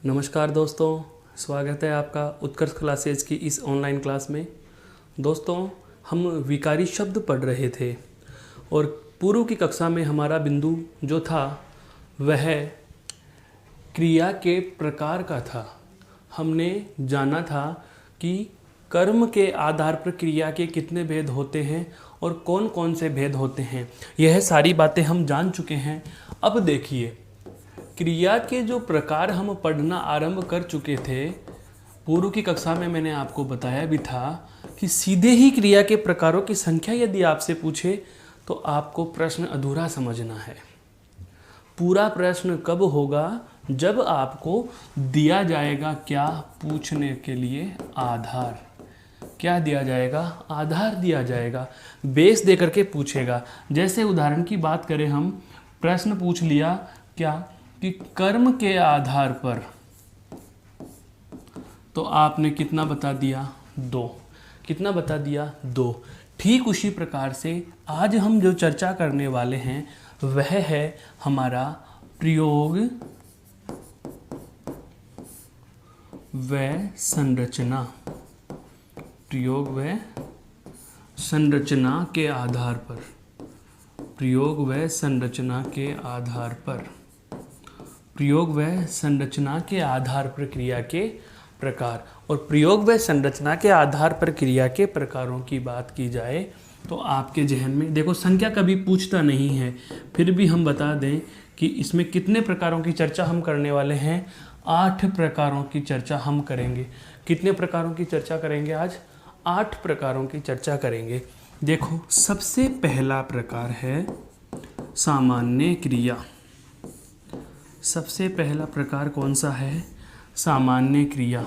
नमस्कार दोस्तों, स्वागत है आपका उत्कर्ष क्लासेज की इस ऑनलाइन क्लास में। दोस्तों, हम विकारी शब्द पढ़ रहे थे और पूर्व की कक्षा में हमारा बिंदु जो था वह क्रिया के प्रकार का था। हमने जाना था कि कर्म के आधार पर क्रिया के कितने भेद होते हैं और कौन कौन से भेद होते हैं। यह सारी बातें हम जान चुके हैं। अब देखिए, क्रिया के जो प्रकार हम पढ़ना आरंभ कर चुके थे, पूर्व की कक्षा में मैंने आपको बताया भी था कि सीधे ही क्रिया के प्रकारों की संख्या यदि आपसे पूछे तो आपको प्रश्न अधूरा समझना है। पूरा प्रश्न कब होगा? जब आपको दिया जाएगा क्या पूछने के लिए? आधार। क्या दिया जाएगा? आधार दिया जाएगा। बेस दे करके पूछेगा। जैसे उदाहरण की बात करें, हम प्रश्न पूछ लिया क्या कि कर्म के आधार पर, तो आपने कितना बता दिया? 2। कितना बता दिया? 2। ठीक उसी प्रकार से आज हम जो चर्चा करने वाले हैं वह है हमारा प्रयोग व संरचना। प्रयोग व संरचना के आधार पर, प्रयोग व संरचना के आधार पर, प्रयोग व संरचना के आधार पर क्रिया के प्रकार। और प्रयोग व संरचना के आधार पर क्रिया के प्रकारों की बात की जाए तो आपके जहन में देखो, संख्या कभी पूछता नहीं है, फिर भी हम बता दें कि इसमें कितने प्रकारों की चर्चा हम करने वाले हैं। 8 प्रकारों की चर्चा हम करेंगे। कितने प्रकारों की चर्चा करेंगे आज? 8 प्रकारों की चर्चा करेंगे। देखो, सबसे पहला प्रकार है सामान्य क्रिया। सबसे पहला प्रकार कौन सा है? सामान्य क्रिया।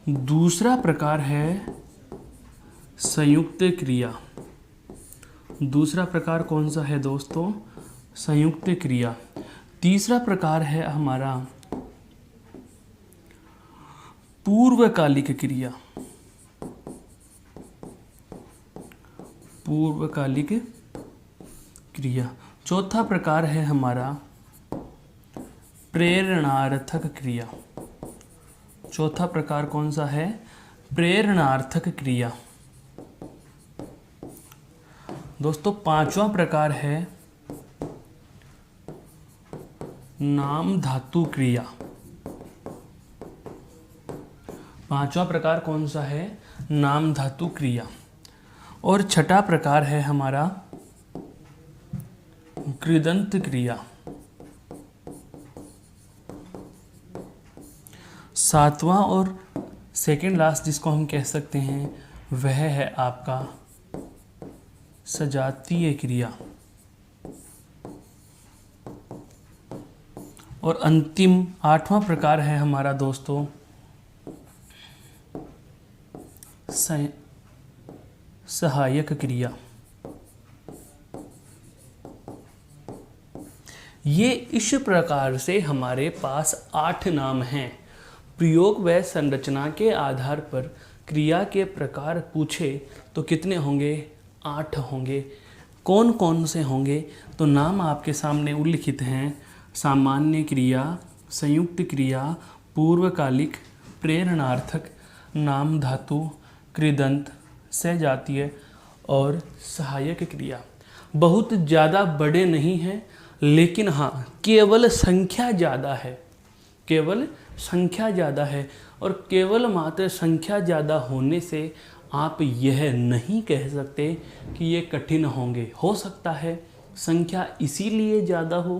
दूसरा प्रकार है संयुक्त क्रिया। दूसरा प्रकार कौन सा है दोस्तों? संयुक्त क्रिया। तीसरा प्रकार है हमारा पूर्वकालिक क्रिया। पूर्वकालिक क्रिया। चौथा प्रकार है हमारा प्रेरणार्थक क्रिया। चौथा प्रकार कौन सा है? प्रेरणार्थक क्रिया। दोस्तों, पांचवा प्रकार है नाम धातु क्रिया। पांचवा प्रकार कौन सा है? नाम धातु क्रिया। और छठा प्रकार है हमारा कृदंत क्रिया। सातवां और सेकेंड लास्ट जिसको हम कह सकते हैं वह है आपका सजातीय क्रिया। और अंतिम 8वां प्रकार है हमारा दोस्तों सहायक क्रिया। ये इस प्रकार से हमारे पास 8 नाम हैं। प्रयोग व संरचना के आधार पर क्रिया के प्रकार पूछे तो कितने होंगे? 8 होंगे। कौन कौन से होंगे? तो नाम आपके सामने उल्लिखित हैं। सामान्य क्रिया, संयुक्त क्रिया, पूर्वकालिक, प्रेरणार्थक, नाम धातु, कृदंत, सजातीय और सहायक क्रिया। बहुत ज़्यादा बड़े नहीं हैं, लेकिन हाँ, केवल संख्या ज़्यादा है। केवल संख्या ज़्यादा है। और केवल मात्र संख्या ज़्यादा होने से आप यह नहीं कह सकते कि ये कठिन होंगे। हो सकता है संख्या इसीलिए ज़्यादा हो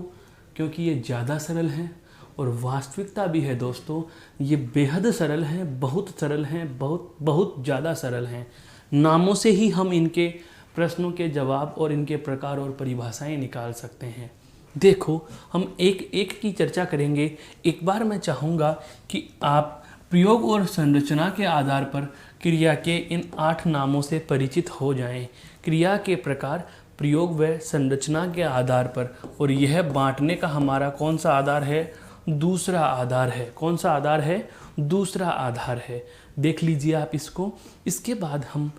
क्योंकि ये ज़्यादा सरल हैं, और वास्तविकता भी है दोस्तों, ये बेहद सरल हैं, बहुत सरल हैं, बहुत बहुत ज़्यादा सरल हैं। नामों से ही हम इनके प्रश्नों के जवाब और इनके प्रकार और परिभाषाएं निकाल सकते हैं। देखो, हम एक एक की चर्चा करेंगे। एक बार मैं चाहूँगा कि आप प्रयोग और संरचना के आधार पर क्रिया के इन 8 नामों से परिचित हो जाएं। क्रिया के प्रकार प्रयोग व संरचना के आधार पर, और यह बांटने का हमारा कौन सा आधार है? दूसरा आधार है। कौन सा आधार है? दूसरा आधार है। देख लीजिए आप इसको। इसके बाद हम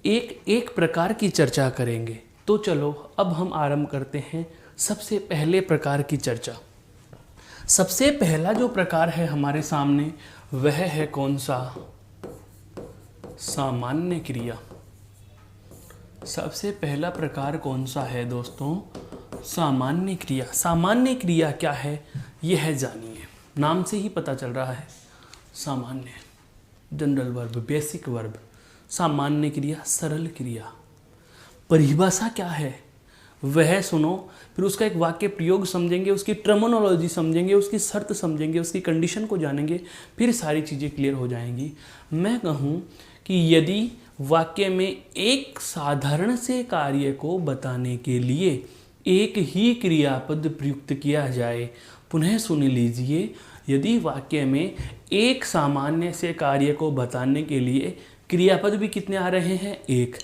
एक एक प्रकार की चर्चा करेंगे। तो चलो अब हम आरंभ करते हैं सबसे पहले प्रकार की चर्चा। सबसे पहला जो प्रकार है हमारे सामने वह है कौन सा? सामान्य क्रिया। सबसे पहला प्रकार कौन सा है दोस्तों? सामान्य क्रिया। सामान्य क्रिया क्या है यह जानिए, नाम से ही पता चल रहा है। सामान्य, जनरल वर्ब, बेसिक वर्ब। सामान्य क्रिया, सरल क्रिया। परिभाषा क्या है वह सुनो, फिर उसका एक वाक्य प्रयोग समझेंगे, उसकी टर्मिनोलॉजी समझेंगे, उसकी शर्त समझेंगे, उसकी कंडीशन को जानेंगे, फिर सारी चीज़ें क्लियर हो जाएंगी। मैं कहूँ कि यदि वाक्य में एक साधारण से कार्य को बताने के लिए एक ही क्रियापद प्रयुक्त किया जाए, पुनः सुन लीजिए, यदि वाक्य में एक सामान्य से कार्य को बताने के लिए क्रियापद भी कितने आ रहे हैं? एक,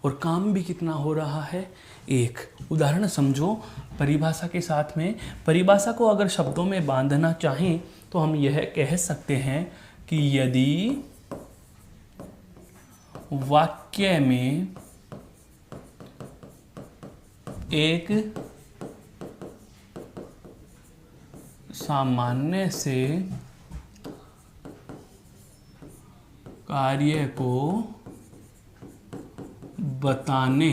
और काम भी कितना हो रहा है? एक। उदाहरण समझो परिभाषा के साथ में। परिभाषा को अगर शब्दों में बांधना चाहें तो हम यह कह सकते हैं कि यदि वाक्य में एक सामान्य से कार्य को बताने,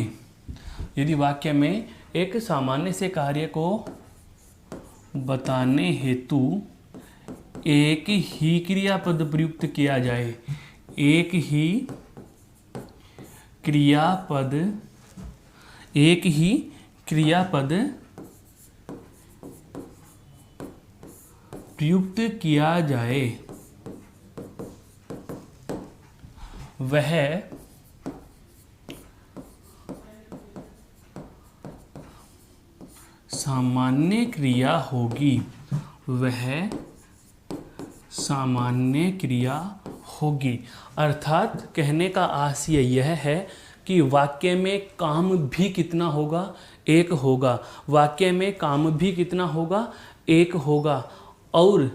यदि वाक्य में एक सामान्य से कार्य को बताने हेतु एक ही क्रियापद प्रयुक्त किया जाए, एक ही क्रियापद प्रयुक्त किया जाए, वह सामान्य क्रिया होगी। वह सामान्य क्रिया होगी। अर्थात कहने का आशय यह है कि वाक्य में काम भी कितना होगा? एक होगा। वाक्य में काम भी कितना होगा? एक होगा। और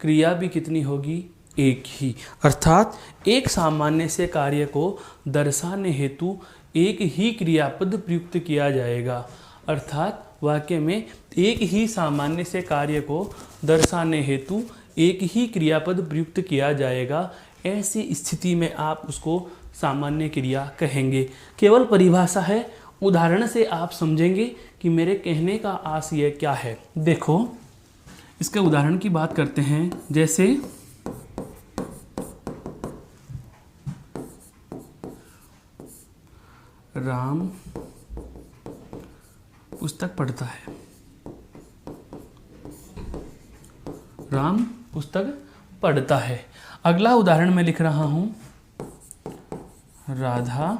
क्रिया भी कितनी होगी? एक ही। अर्थात एक सामान्य से कार्य को दर्शाने हेतु एक ही क्रियापद प्रयुक्त किया जाएगा। अर्थात वाक्य में एक ही सामान्य से कार्य को दर्शाने हेतु एक ही क्रियापद प्रयुक्त किया जाएगा। ऐसी स्थिति में आप उसको सामान्य क्रिया कहेंगे। केवल परिभाषा है, उदाहरण से आप समझेंगे कि मेरे कहने का आशय क्या है। देखो, इसके उदाहरण की बात करते हैं। जैसे राम पुस्तक पढ़ता है। राम पुस्तक पढ़ता है। अगला उदाहरण मैं लिख रहा हूं, राधा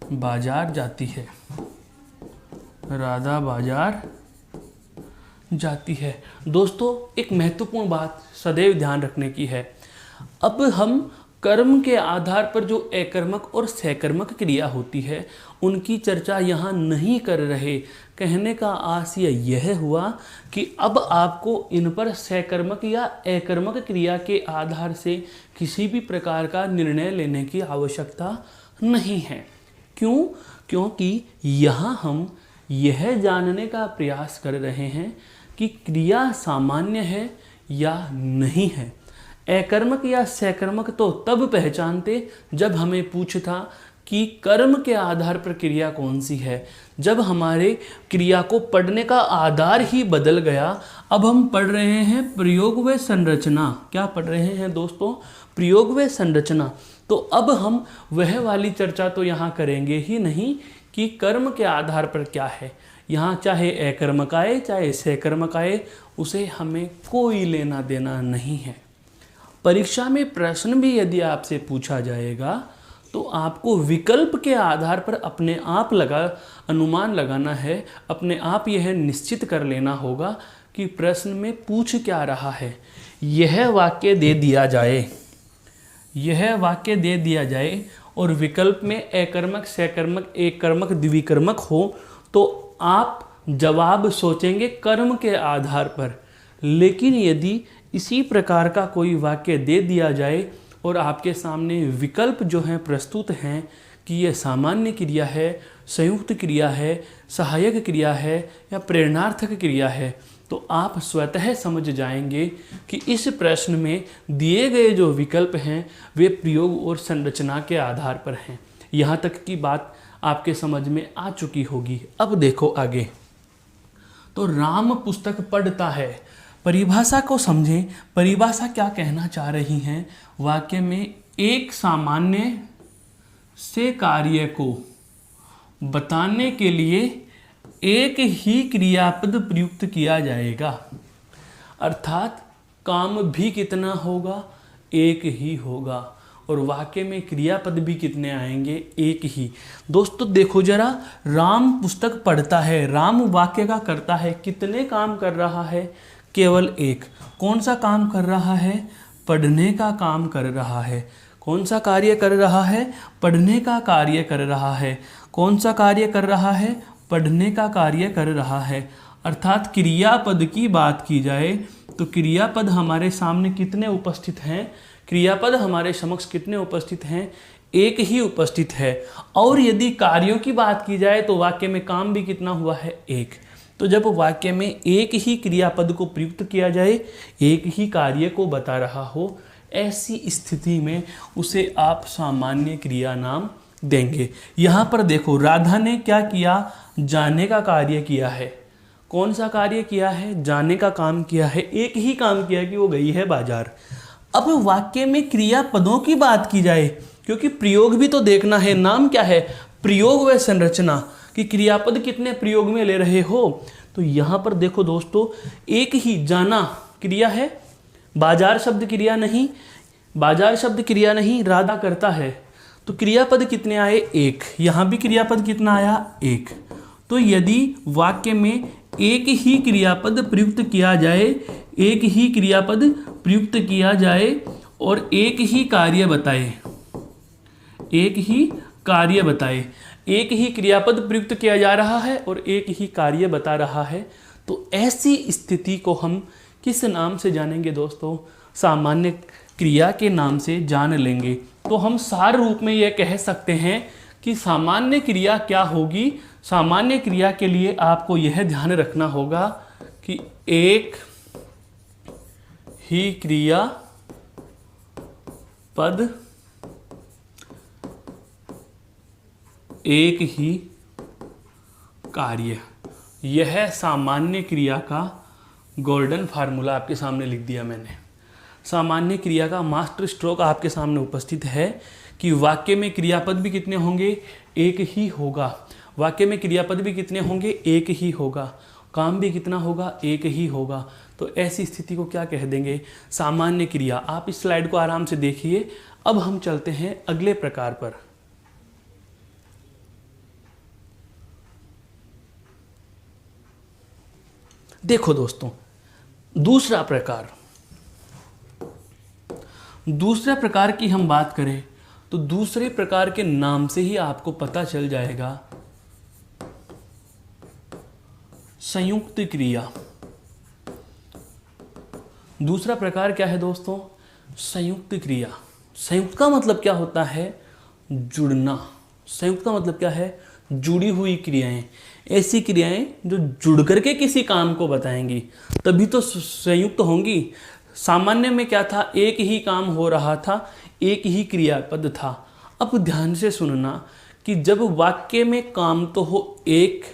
बाजार जाती है। राधा बाजार जाती है। दोस्तों, एक महत्वपूर्ण बात सदैव ध्यान रखने की है। अब हम कर्म के आधार पर जो अकर्मक और सकर्मक क्रिया होती है उनकी चर्चा यहाँ नहीं कर रहे। कहने का आशय यह हुआ कि अब आपको इन पर सकर्मक या अकर्मक क्रिया के आधार से किसी भी प्रकार का निर्णय लेने की आवश्यकता नहीं है। क्यों? क्योंकि यहाँ हम यह जानने का प्रयास कर रहे हैं कि क्रिया सामान्य है या नहीं है। अकर्मक या सकर्मक तो तब पहचानते जब हमें पूछता कि कर्म के आधार पर क्रिया कौन सी है। जब हमारे क्रिया को पढ़ने का आधार ही बदल गया, अब हम पढ़ रहे हैं प्रयोग व संरचना। क्या पढ़ रहे हैं दोस्तों? प्रयोग व संरचना। तो अब हम वह वाली चर्चा तो यहाँ करेंगे ही नहीं कि कर्म के आधार पर क्या है। यहाँ चाहे अकर्मक आए चाहे सकर्मक आए, उसे हमें कोई लेना देना नहीं है। परीक्षा में प्रश्न भी यदि आपसे पूछा जाएगा तो आपको विकल्प के आधार पर अपने आप अनुमान लगाना है, अपने आप यह निश्चित कर लेना होगा कि प्रश्न में पूछ क्या रहा है। यह वाक्य दे दिया जाए और विकल्प में अकर्मक, सकर्मक, एककर्मक, द्विकर्मक हो तो आप जवाब सोचेंगे कर्म के आधार पर। लेकिन यदि इसी प्रकार का कोई वाक्य दे दिया जाए और आपके सामने विकल्प जो हैं प्रस्तुत हैं कि यह सामान्य क्रिया है, संयुक्त क्रिया है, सहायक क्रिया है या प्रेरणार्थक क्रिया है, तो आप स्वतः समझ जाएंगे कि इस प्रश्न में दिए गए जो विकल्प हैं वे प्रयोग और संरचना के आधार पर हैं। यहाँ तक की बात आपके समझ में आ चुकी होगी। अब देखो आगे। तो राम पुस्तक पढ़ता है, परिभाषा को समझें। परिभाषा क्या कहना चाह रही हैं? वाक्य में एक सामान्य से कार्य को बताने के लिए एक ही क्रियापद प्रयुक्त किया जाएगा, अर्थात काम भी कितना होगा? एक ही होगा। और वाक्य में क्रियापद भी कितने आएंगे? एक ही। दोस्तों देखो जरा, राम पुस्तक पढ़ता है, राम वाक्य का करता है, कितने काम कर रहा है? केवल एक। कौन सा काम कर रहा है? पढ़ने का काम कर रहा है। कौन सा कार्य कर रहा है? पढ़ने का कार्य कर रहा है। कौन सा कार्य कर रहा है? पढ़ने का कार्य कर रहा है। अर्थात क्रियापद की बात की जाए तो क्रियापद हमारे सामने कितने उपस्थित हैं? क्रियापद हमारे समक्ष कितने उपस्थित हैं? एक ही उपस्थित है। और यदि कार्यों की बात की जाए तो वाक्य में काम भी कितना हुआ है? एक। तो जब वाक्य में एक ही क्रियापद को प्रयुक्त किया जाए, एक ही कार्य को बता रहा हो, ऐसी स्थिति में उसे आप सामान्य क्रिया नाम देंगे। यहाँ पर देखो, राधा ने क्या किया? जाने का कार्य किया है। कौन सा कार्य किया है? जाने का काम किया है। एक ही काम किया कि वो गई है बाजार। अब वाक्य में क्रियापदों की बात की जाए, क्योंकि प्रयोग भी तो देखना है। नाम क्या है? प्रयोग व संरचना, कि क्रियापद कितने प्रयोग में ले रहे हो। तो यहाँ पर देखो दोस्तों, एक ही जाना क्रिया है, बाजार शब्द क्रिया नहीं, बाजार शब्द क्रिया नहीं, राधा करता है। तो क्रियापद कितने आए? एक। यहाँ भी क्रियापद कितना आया? एक। तो यदि वाक्य में एक ही क्रियापद प्रयुक्त किया जाए, एक ही क्रियापद प्रयुक्त किया जाए और एक ही कार्य बताए, एक ही कार्य बताए, एक ही क्रियापद प्रयुक्त किया जा रहा है और एक ही कार्य बता रहा है, तो ऐसी स्थिति को हम किस नाम से जानेंगे दोस्तों? सामान्य क्रिया के नाम से जान लेंगे। तो हम सार रूप में यह कह सकते हैं कि सामान्य क्रिया क्या होगी? सामान्य क्रिया के लिए आपको यह ध्यान रखना होगा कि एक ही क्रिया पद, एक ही कार्य। यह सामान्य क्रिया का गोल्डन फार्मूला आपके सामने लिख दिया मैंने। सामान्य क्रिया का मास्टर स्ट्रोक आपके सामने उपस्थित है कि वाक्य में क्रियापद भी कितने होंगे? एक ही होगा। वाक्य में क्रियापद भी कितने होंगे? एक ही होगा। काम भी कितना होगा? एक ही होगा। तो ऐसी स्थिति को क्या कह देंगे? सामान्य क्रिया। आप इस स्लाइड को आराम से देखिए। अब हम चलते हैं अगले प्रकार पर। देखो दोस्तों, दूसरा प्रकार की हम बात करें तो दूसरे प्रकार के नाम से ही आपको पता चल जाएगा, संयुक्त क्रिया। दूसरा प्रकार क्या है दोस्तों? संयुक्त क्रिया। संयुक्त का मतलब क्या होता है? जुड़ना। संयुक्त का मतलब क्या है? जुड़ी हुई क्रियाएं। ऐसी क्रियाएं जो जुड़ करके किसी काम को बताएंगी, तभी तो संयुक्त होंगी। सामान्य में क्या था? एक ही काम हो रहा था, एक ही क्रियापद था। अब ध्यान से सुनना कि जब वाक्य में काम तो हो एक,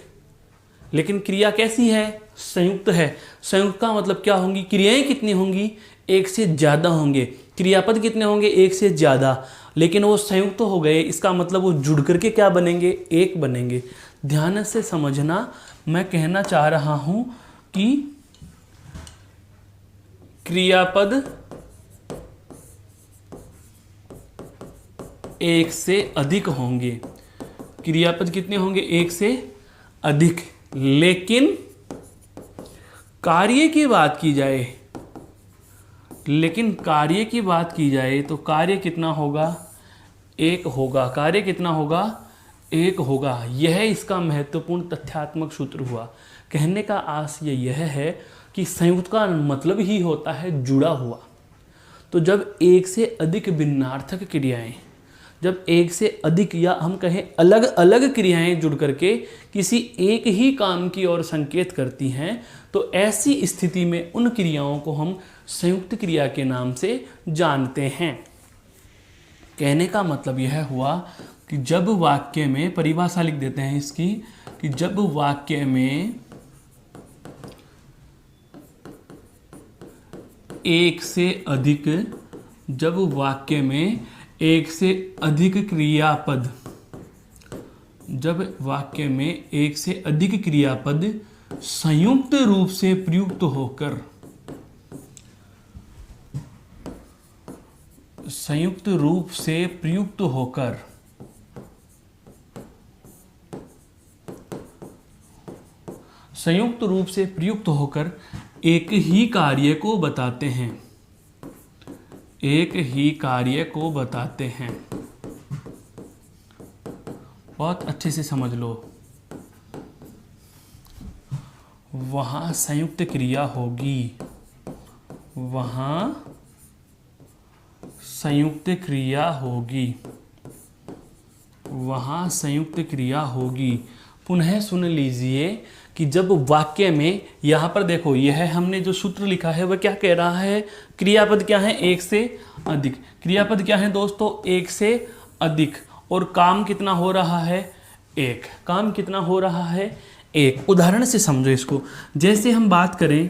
लेकिन क्रिया कैसी है? संयुक्त है। संयुक्त का मतलब क्या होंगी? क्रियाएं कितनी होंगी? एक से ज़्यादा होंगे। क्रियापद कितने होंगे? एक से ज़्यादा। लेकिन वो संयुक्त तो हो गए, इसका मतलब वो जुड़ करके क्या बनेंगे? एक बनेंगे। ध्यान से समझना, मैं कहना चाह रहा हूं कि क्रियापद एक से अधिक होंगे। क्रियापद कितने होंगे? एक से अधिक। लेकिन कार्य की बात की जाए, तो कार्य कितना होगा? एक होगा। कार्य कितना होगा? एक होगा। यह इसका महत्वपूर्ण तथ्यात्मक सूत्र हुआ। कहने का आशय यह है कि संयुक्त का मतलब ही होता है जुड़ा हुआ। तो जब एक से अधिक भिन्नार्थक क्रियाएं जब एक से अधिक या हम कहें अलग अलग क्रियाएं जुड़ करके किसी एक ही काम की ओर संकेत करती हैं, तो ऐसी स्थिति में उन क्रियाओं को हम संयुक्त क्रिया के नाम से जानते हैं। कहने का मतलब यह हुआ कि जब वाक्य में, परिभाषा लिख देते हैं इसकी, कि जब वाक्य में एक से अधिक क्रियापद, जब वाक्य में एक से अधिक क्रियापद संयुक्त रूप से प्रयुक्त होकर, संयुक्त रूप से प्रयुक्त होकर एक ही कार्य को बताते हैं, एक ही कार्य को बताते हैं। बहुत अच्छे से समझ लो, वहां संयुक्त क्रिया होगी, वहां संयुक्त क्रिया होगी, वहां संयुक्त क्रिया होगी। पुनः सुन लीजिए कि जब वाक्य में, यहां पर देखो, यह हमने जो सूत्र लिखा है वह क्या कह रहा है, क्रियापद क्या है, एक से अधिक। क्रियापद क्या है दोस्तों, एक से अधिक, और काम कितना हो रहा है, एक। काम कितना हो रहा है, एक। उदाहरण से समझो इसको। जैसे हम बात करें,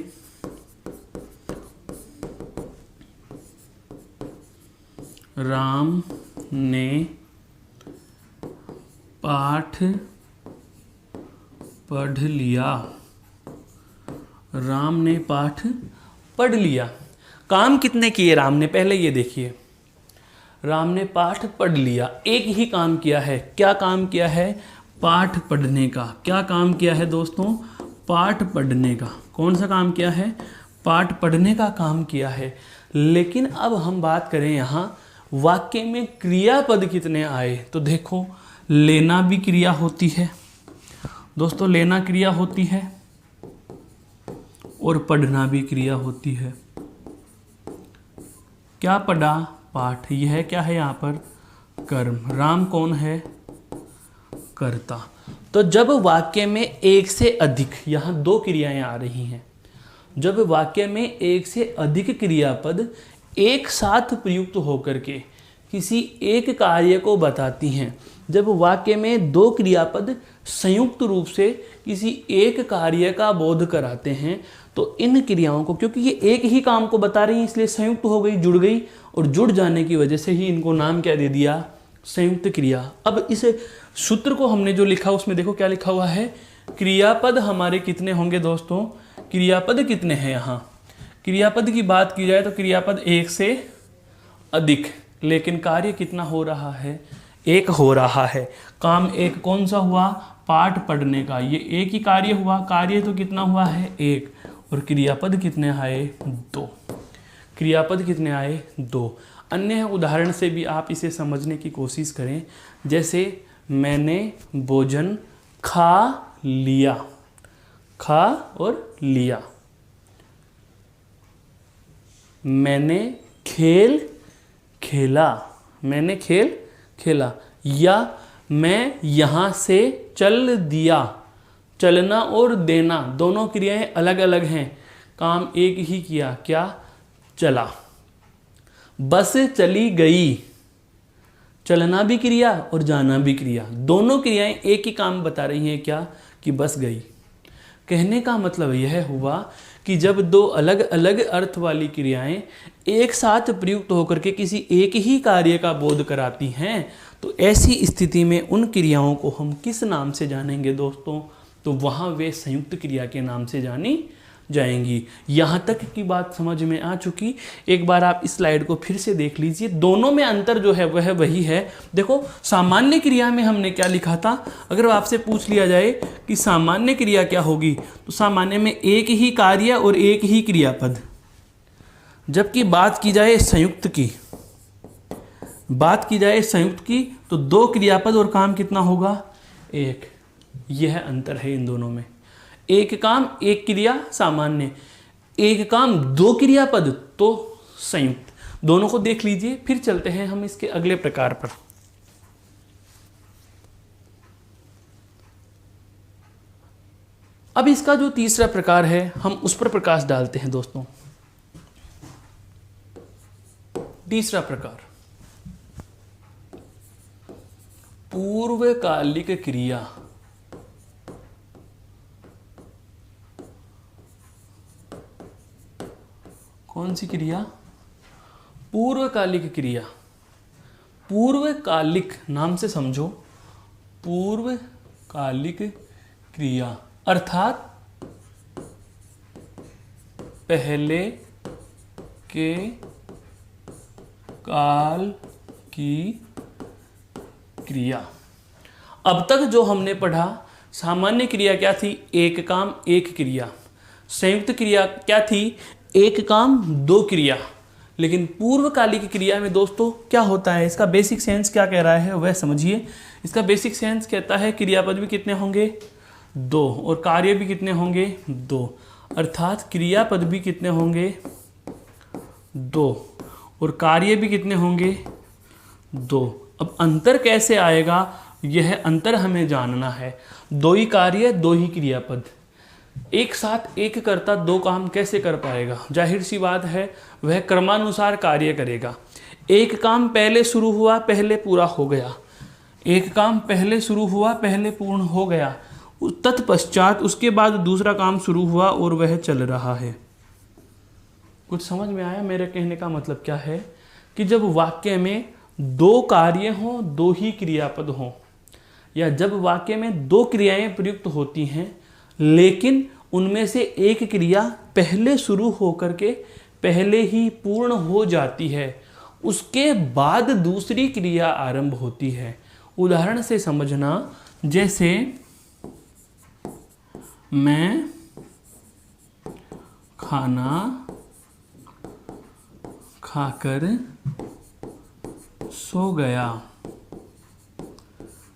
राम ने पाठ पढ़ लिया, राम ने पाठ पढ़ लिया। काम कितने किए राम ने, पहले ये देखिए, राम ने पाठ पढ़ लिया, एक ही काम किया है। क्या काम किया है, पाठ पढ़ने का। क्या काम किया है दोस्तों, पाठ पढ़ने का। कौन सा काम किया है, पाठ पढ़ने का काम किया है। लेकिन अब हम बात करें यहाँ वाक्य में क्रियापद कितने आए, तो देखो, लेना भी क्रिया होती है दोस्तों, लेना क्रिया होती है, और पढ़ना भी क्रिया होती है। क्या पढ़ा, पाठ। यह क्या है यहाँ पर, कर्म। राम कौन है, कर्ता। तो जब वाक्य में एक से अधिक, यहाँ दो क्रियाएं आ रही हैं, जब वाक्य में एक से अधिक क्रियापद एक साथ प्रयुक्त होकर के किसी एक कार्य को बताती हैं, जब वाक्य में दो क्रियापद संयुक्त रूप से किसी एक कार्य का बोध कराते हैं, तो इन क्रियाओं को, क्योंकि ये एक ही काम को बता रही हैं, इसलिए संयुक्त हो गई, जुड़ गई, और जुड़ जाने की वजह से ही इनको नाम क्या दे दिया, संयुक्त क्रिया। अब इस सूत्र को हमने जो लिखा उसमें देखो क्या लिखा हुआ है, क्रियापद हमारे कितने होंगे दोस्तों, क्रियापद कितने हैं। यहाँ क्रियापद की बात की जाए तो क्रियापद एक से अधिक, लेकिन कार्य कितना हो रहा है, एक हो रहा है। काम एक कौन सा हुआ, पाठ पढ़ने का, ये एक ही कार्य हुआ। कार्य तो कितना हुआ है, एक, और क्रियापद कितने आए, दो। क्रियापद कितने आए, दो। अन्य उदाहरण से भी आप इसे समझने की कोशिश करें। जैसे मैंने भोजन खा लिया, खा और लिया। मैंने खेल खेला, मैंने खेल खेला। या मैं यहाँ से चल दिया। चलना और देना दोनों क्रियाएं अलग अलग हैं, काम एक ही किया, क्या, चला। बस चली गई, चलना भी क्रिया और जाना भी क्रिया, दोनों क्रियाएं एक ही काम बता रही हैं, क्या, कि बस गई। कहने का मतलब यह हुआ कि जब दो अलग अलग अर्थ वाली क्रियाएं एक साथ प्रयुक्त होकर के किसी एक ही कार्य का बोध कराती हैं, तो ऐसी स्थिति में उन क्रियाओं को हम किस नाम से जानेंगे दोस्तों, तो वहाँ वे संयुक्त क्रिया के नाम से जानी जाएंगी। यहाँ तक की बात समझ में आ चुकी। एक बार आप इस स्लाइड को फिर से देख लीजिए, दोनों में अंतर जो है वह वही है। देखो, सामान्य क्रिया में हमने क्या लिखा था, अगर आपसे पूछ लिया जाए कि सामान्य क्रिया क्या होगी, तो सामान्य में एक ही कार्य और एक ही क्रियापद। जबकि बात की जाए संयुक्त की, बात की जाए संयुक्त की, तो दो क्रियापद और काम कितना होगा, एक। यह अंतर है इन दोनों में। एक काम एक क्रिया सामान्य, एक काम दो क्रियापद तो संयुक्त। दोनों को देख लीजिए, फिर चलते हैं हम इसके अगले प्रकार पर। अब इसका जो तीसरा प्रकार है हम उस पर प्रकाश डालते हैं दोस्तों। तीसरा प्रकार, पूर्वकालिक क्रिया। कौन सी क्रिया? पूर्वकालिक क्रिया। पूर्वकालिक नाम से समझो, पूर्वकालिक क्रिया अर्थात पहले के काल की क्रिया। अब तक जो हमने पढ़ा, सामान्य क्रिया क्या थी? एक काम एक क्रिया। संयुक्त क्रिया क्या थी? एक काम दो क्रिया। लेकिन पूर्वकालिक क्रिया में दोस्तों क्या होता है, इसका बेसिक सेंस क्या कह रहा है वह समझिए। इसका बेसिक सेंस कहता है क्रियापद भी कितने होंगे? दो, और कार्य भी कितने होंगे? दो। अर्थात क्रियापद भी कितने होंगे? दो, और कार्य भी कितने होंगे? दो। अब अंतर कैसे आएगा, यह अंतर हमें जानना है। दो ही कार्य दो ही क्रियापद, एक साथ एक कर्ता दो काम कैसे कर पाएगा? जाहिर सी बात है वह क्रमानुसार कार्य करेगा। एक काम पहले शुरू हुआ पहले पूरा हो गया, एक काम पहले शुरू हुआ पहले पूर्ण हो गया, तत्पश्चात उसके बाद दूसरा काम शुरू हुआ और वह चल रहा है। कुछ समझ में आया? मेरे कहने का मतलब क्या है कि जब वाक्य में दो कार्य हों दो ही क्रियापद हों, या जब वाक्य में दो क्रियाएं प्रयुक्त होती हैं लेकिन उनमें से एक क्रिया पहले शुरू होकर के पहले ही पूर्ण हो जाती है, उसके बाद दूसरी क्रिया आरंभ होती है। उदाहरण से समझना, जैसे मैं खाना खाकर सो गया।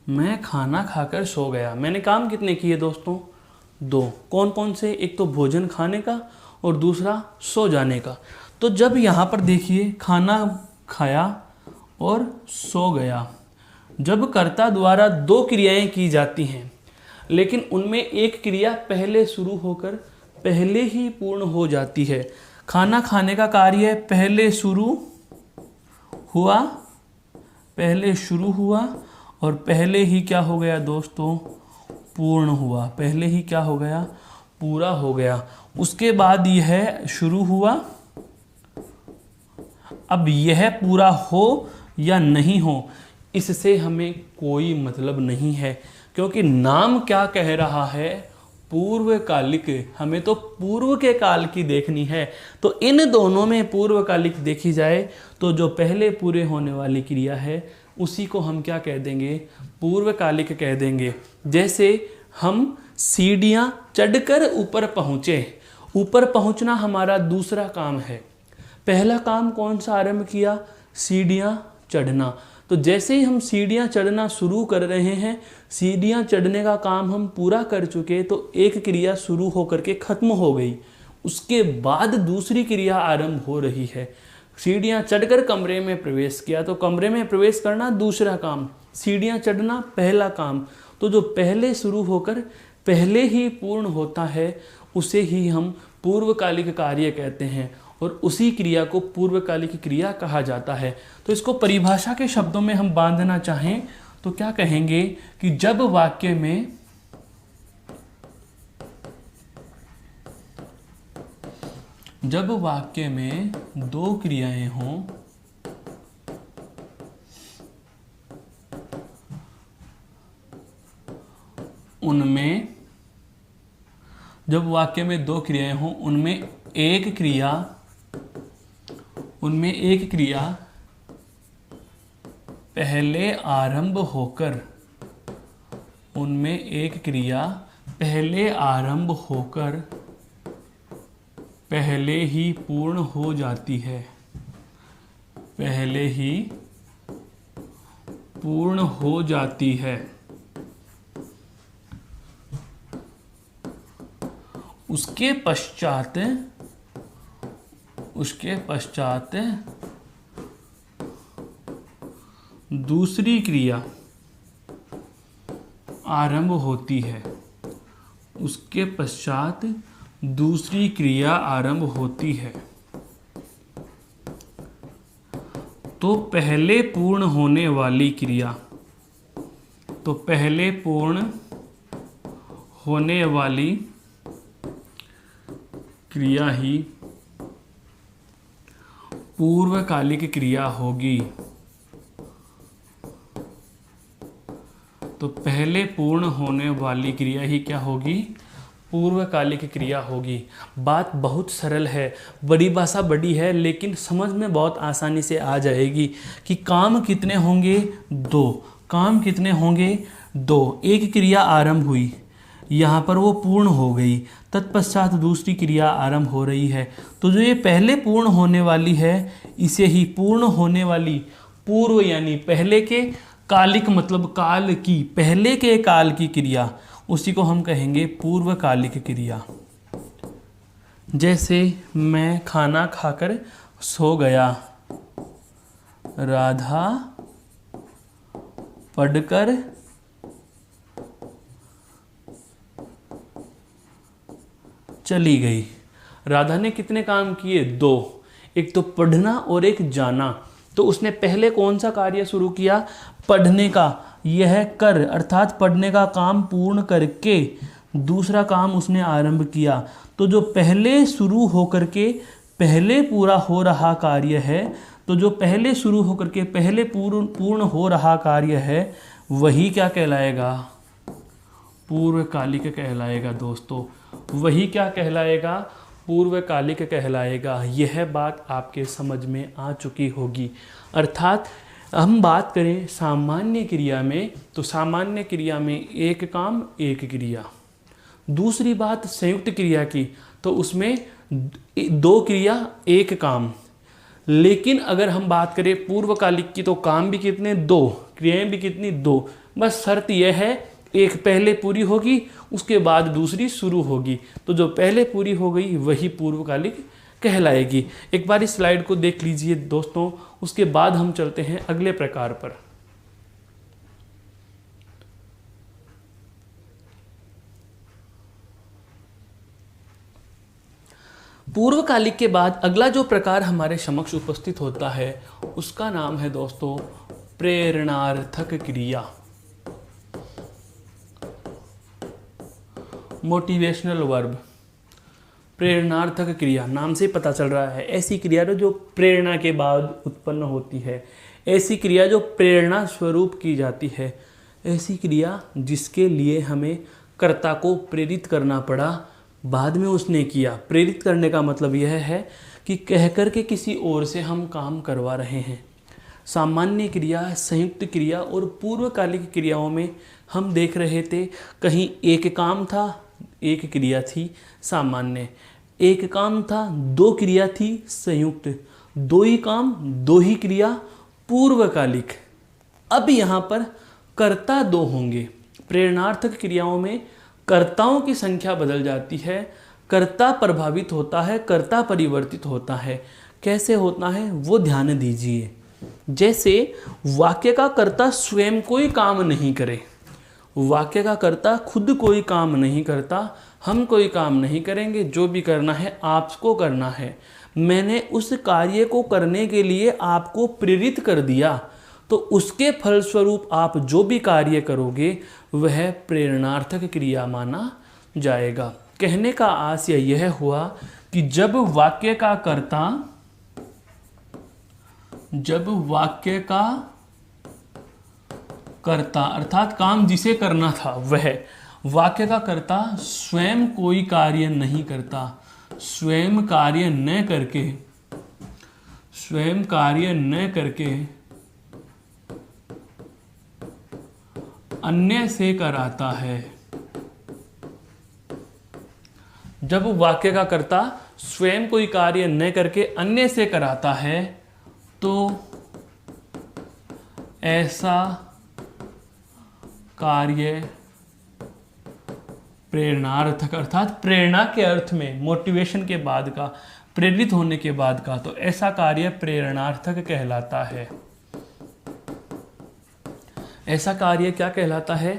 मैं खाना खाकर सो गया। मैंने काम कितने किए दोस्तों? दो। कौन कौन से? एक तो भोजन खाने का और दूसरा सो जाने का। तो जब यहाँ पर देखिए खाना खाया और सो गया, जब कर्ता द्वारा दो क्रियाएं की जाती हैं लेकिन उनमें एक क्रिया पहले शुरू होकर पहले ही पूर्ण हो जाती है। खाना खाने का कार्य पहले शुरू हुआ और पहले ही क्या हो गया दोस्तों? पूर्ण हुआ। पहले ही क्या हो गया? पूरा हो गया। उसके बाद यह शुरू हुआ। अब यह पूरा हो या नहीं हो इससे हमें कोई मतलब नहीं है, क्योंकि नाम क्या कह रहा है? पूर्वकालिक। हमें तो पूर्व के काल की देखनी है। तो इन दोनों में पूर्वकालिक देखी जाए तो जो पहले पूरे होने वाली क्रिया है उसी को हम क्या कह देंगे? पूर्वकालिक कह देंगे। जैसे हम सीढ़ियाँ चढ़कर ऊपर पहुँचे, ऊपर पहुँचना हमारा दूसरा काम है। पहला काम कौन सा आरंभ किया? सीढ़ियाँ चढ़ना। तो जैसे ही हम सीढ़ियाँ चढ़ना शुरू कर रहे हैं, सीढ़ियाँ चढ़ने का काम हम पूरा कर चुके तो एक क्रिया शुरू होकर के खत्म हो गई, उसके बाद दूसरी क्रिया आरंभ हो रही है। सीढ़ियाँ चढ़कर कमरे में प्रवेश किया तो कमरे में प्रवेश करना दूसरा काम, सीढ़ियाँ चढ़ना पहला काम। तो जो पहले शुरू होकर पहले ही पूर्ण होता है उसे ही हम पूर्वकालिक कार्य कहते हैं और उसी क्रिया को पूर्वकालिक क्रिया कहा जाता है। तो इसको परिभाषा के शब्दों में हम बांधना चाहें तो क्या कहेंगे कि जब वाक्य में दो क्रियाएं हों उनमें एक क्रिया पहले आरंभ होकर पहले ही पूर्ण हो जाती है। उसके पश्चात दूसरी क्रिया आरंभ होती है। उसके पश्चात दूसरी क्रिया आरंभ होती है तो पहले पूर्ण होने वाली क्रिया, तो पहले पूर्ण होने वाली क्रिया ही पूर्वकालिक क्रिया होगी। तो पहले पूर्ण होने वाली क्रिया ही क्या होगी? पूर्वकालिक क्रिया होगी। बात बहुत सरल है, बड़ी भाषा बड़ी है, लेकिन समझ में बहुत आसानी से आ जाएगी कि काम कितने होंगे? दो। काम कितने होंगे? दो। एक क्रिया आरंभ हुई, यहाँ पर वो पूर्ण हो गई, तत्पश्चात दूसरी क्रिया आरंभ हो रही है। तो जो ये पहले पूर्ण होने वाली है, इसे ही पूर्ण होने वाली, पूर्व यानी पहले के, कालिक मतलब काल की, पहले के काल की क्रिया, उसी को हम कहेंगे पूर्वकालिक क्रिया। जैसे मैं खाना खाकर सो गया, राधा पढ़कर चली गई। राधा ने कितने काम किए? दो। एक तो पढ़ना और एक जाना। तो उसने पहले कौन सा कार्य शुरू किया? पढ़ने का। यह कर अर्थात पढ़ने का काम पूर्ण करके दूसरा काम उसने आरंभ किया। तो जो पहले शुरू होकर के पहले पूरा हो रहा कार्य है, तो जो पहले शुरू होकर के पहले पूर्ण हो रहा कार्य है, वही क्या कहलाएगा? पूर्वकालिक कहलाएगा दोस्तों। वही क्या कहलाएगा? पूर्वकालिक कहलाएगा। यह बात आपके समझ में आ चुकी होगी। अर्थात हम बात करें सामान्य क्रिया में, तो सामान्य क्रिया में एक काम एक क्रिया। दूसरी बात संयुक्त क्रिया की, तो उसमें दो क्रिया एक काम। लेकिन अगर हम बात करें पूर्वकालिक की, तो काम भी कितने? दो। क्रियाएं भी कितनी? दो। बस शर्त यह है, एक पहले पूरी होगी, उसके बाद दूसरी शुरू होगी। तो जो पहले पूरी हो गई वही पूर्वकालिक कहलाएगी। एक बार इस स्लाइड को देख लीजिए दोस्तों, उसके बाद हम चलते हैं अगले प्रकार पर। पूर्वकालिक के बाद अगला जो प्रकार हमारे समक्ष उपस्थित होता है, उसका नाम है दोस्तों प्रेरणार्थक क्रिया, मोटिवेशनल वर्ब। प्रेरणार्थक क्रिया, नाम से पता चल रहा है, ऐसी क्रिया जो प्रेरणा के बाद उत्पन्न होती है, ऐसी क्रिया जो प्रेरणा स्वरूप की जाती है, ऐसी क्रिया जिसके लिए हमें कर्ता को प्रेरित करना पड़ा, बाद में उसने किया। प्रेरित करने का मतलब यह है कि कह कर के किसी और से हम काम करवा रहे हैं। सामान्य क्रिया, संयुक्त क्रिया और पूर्वकालिक क्रियाओं में हम देख रहे थे, कहीं एक काम था, एक क्रिया थी सामान्य, एक काम था, दो क्रिया थी संयुक्त, दो ही काम दो ही क्रिया पूर्वकालिक। अब यहाँ पर कर्ता दो होंगे। प्रेरणार्थक क्रियाओं में कर्ताओं की संख्या बदल जाती है, कर्ता प्रभावित होता है, कर्ता परिवर्तित होता है। कैसे होता है वो ध्यान दीजिए। जैसे वाक्य का कर्ता स्वयं कोई काम नहीं करे, वाक्य का कर्ता खुद कोई काम नहीं करता, हम कोई काम नहीं करेंगे, जो भी करना है आपको करना है। मैंने उस कार्य को करने के लिए आपको प्रेरित कर दिया, तो उसके फलस्वरूप आप जो भी कार्य करोगे वह प्रेरणार्थक क्रिया माना जाएगा। कहने का आशय यह हुआ कि जब वाक्य कर्ता अर्थात काम जिसे करना था वह वाक्य का कर्ता स्वयं कोई कार्य नहीं करता, स्वयं कार्य न करके अन्य से कराता है। जब वाक्य का कर्ता स्वयं कोई कार्य न करके अन्य से कराता है, तो ऐसा कार्य प्रेरणार्थक अर्थात प्रेरणा के अर्थ में, मोटिवेशन के बाद का, प्रेरित होने के बाद का, तो ऐसा कार्य प्रेरणार्थक कहलाता है। ऐसा कार्य क्या कहलाता है?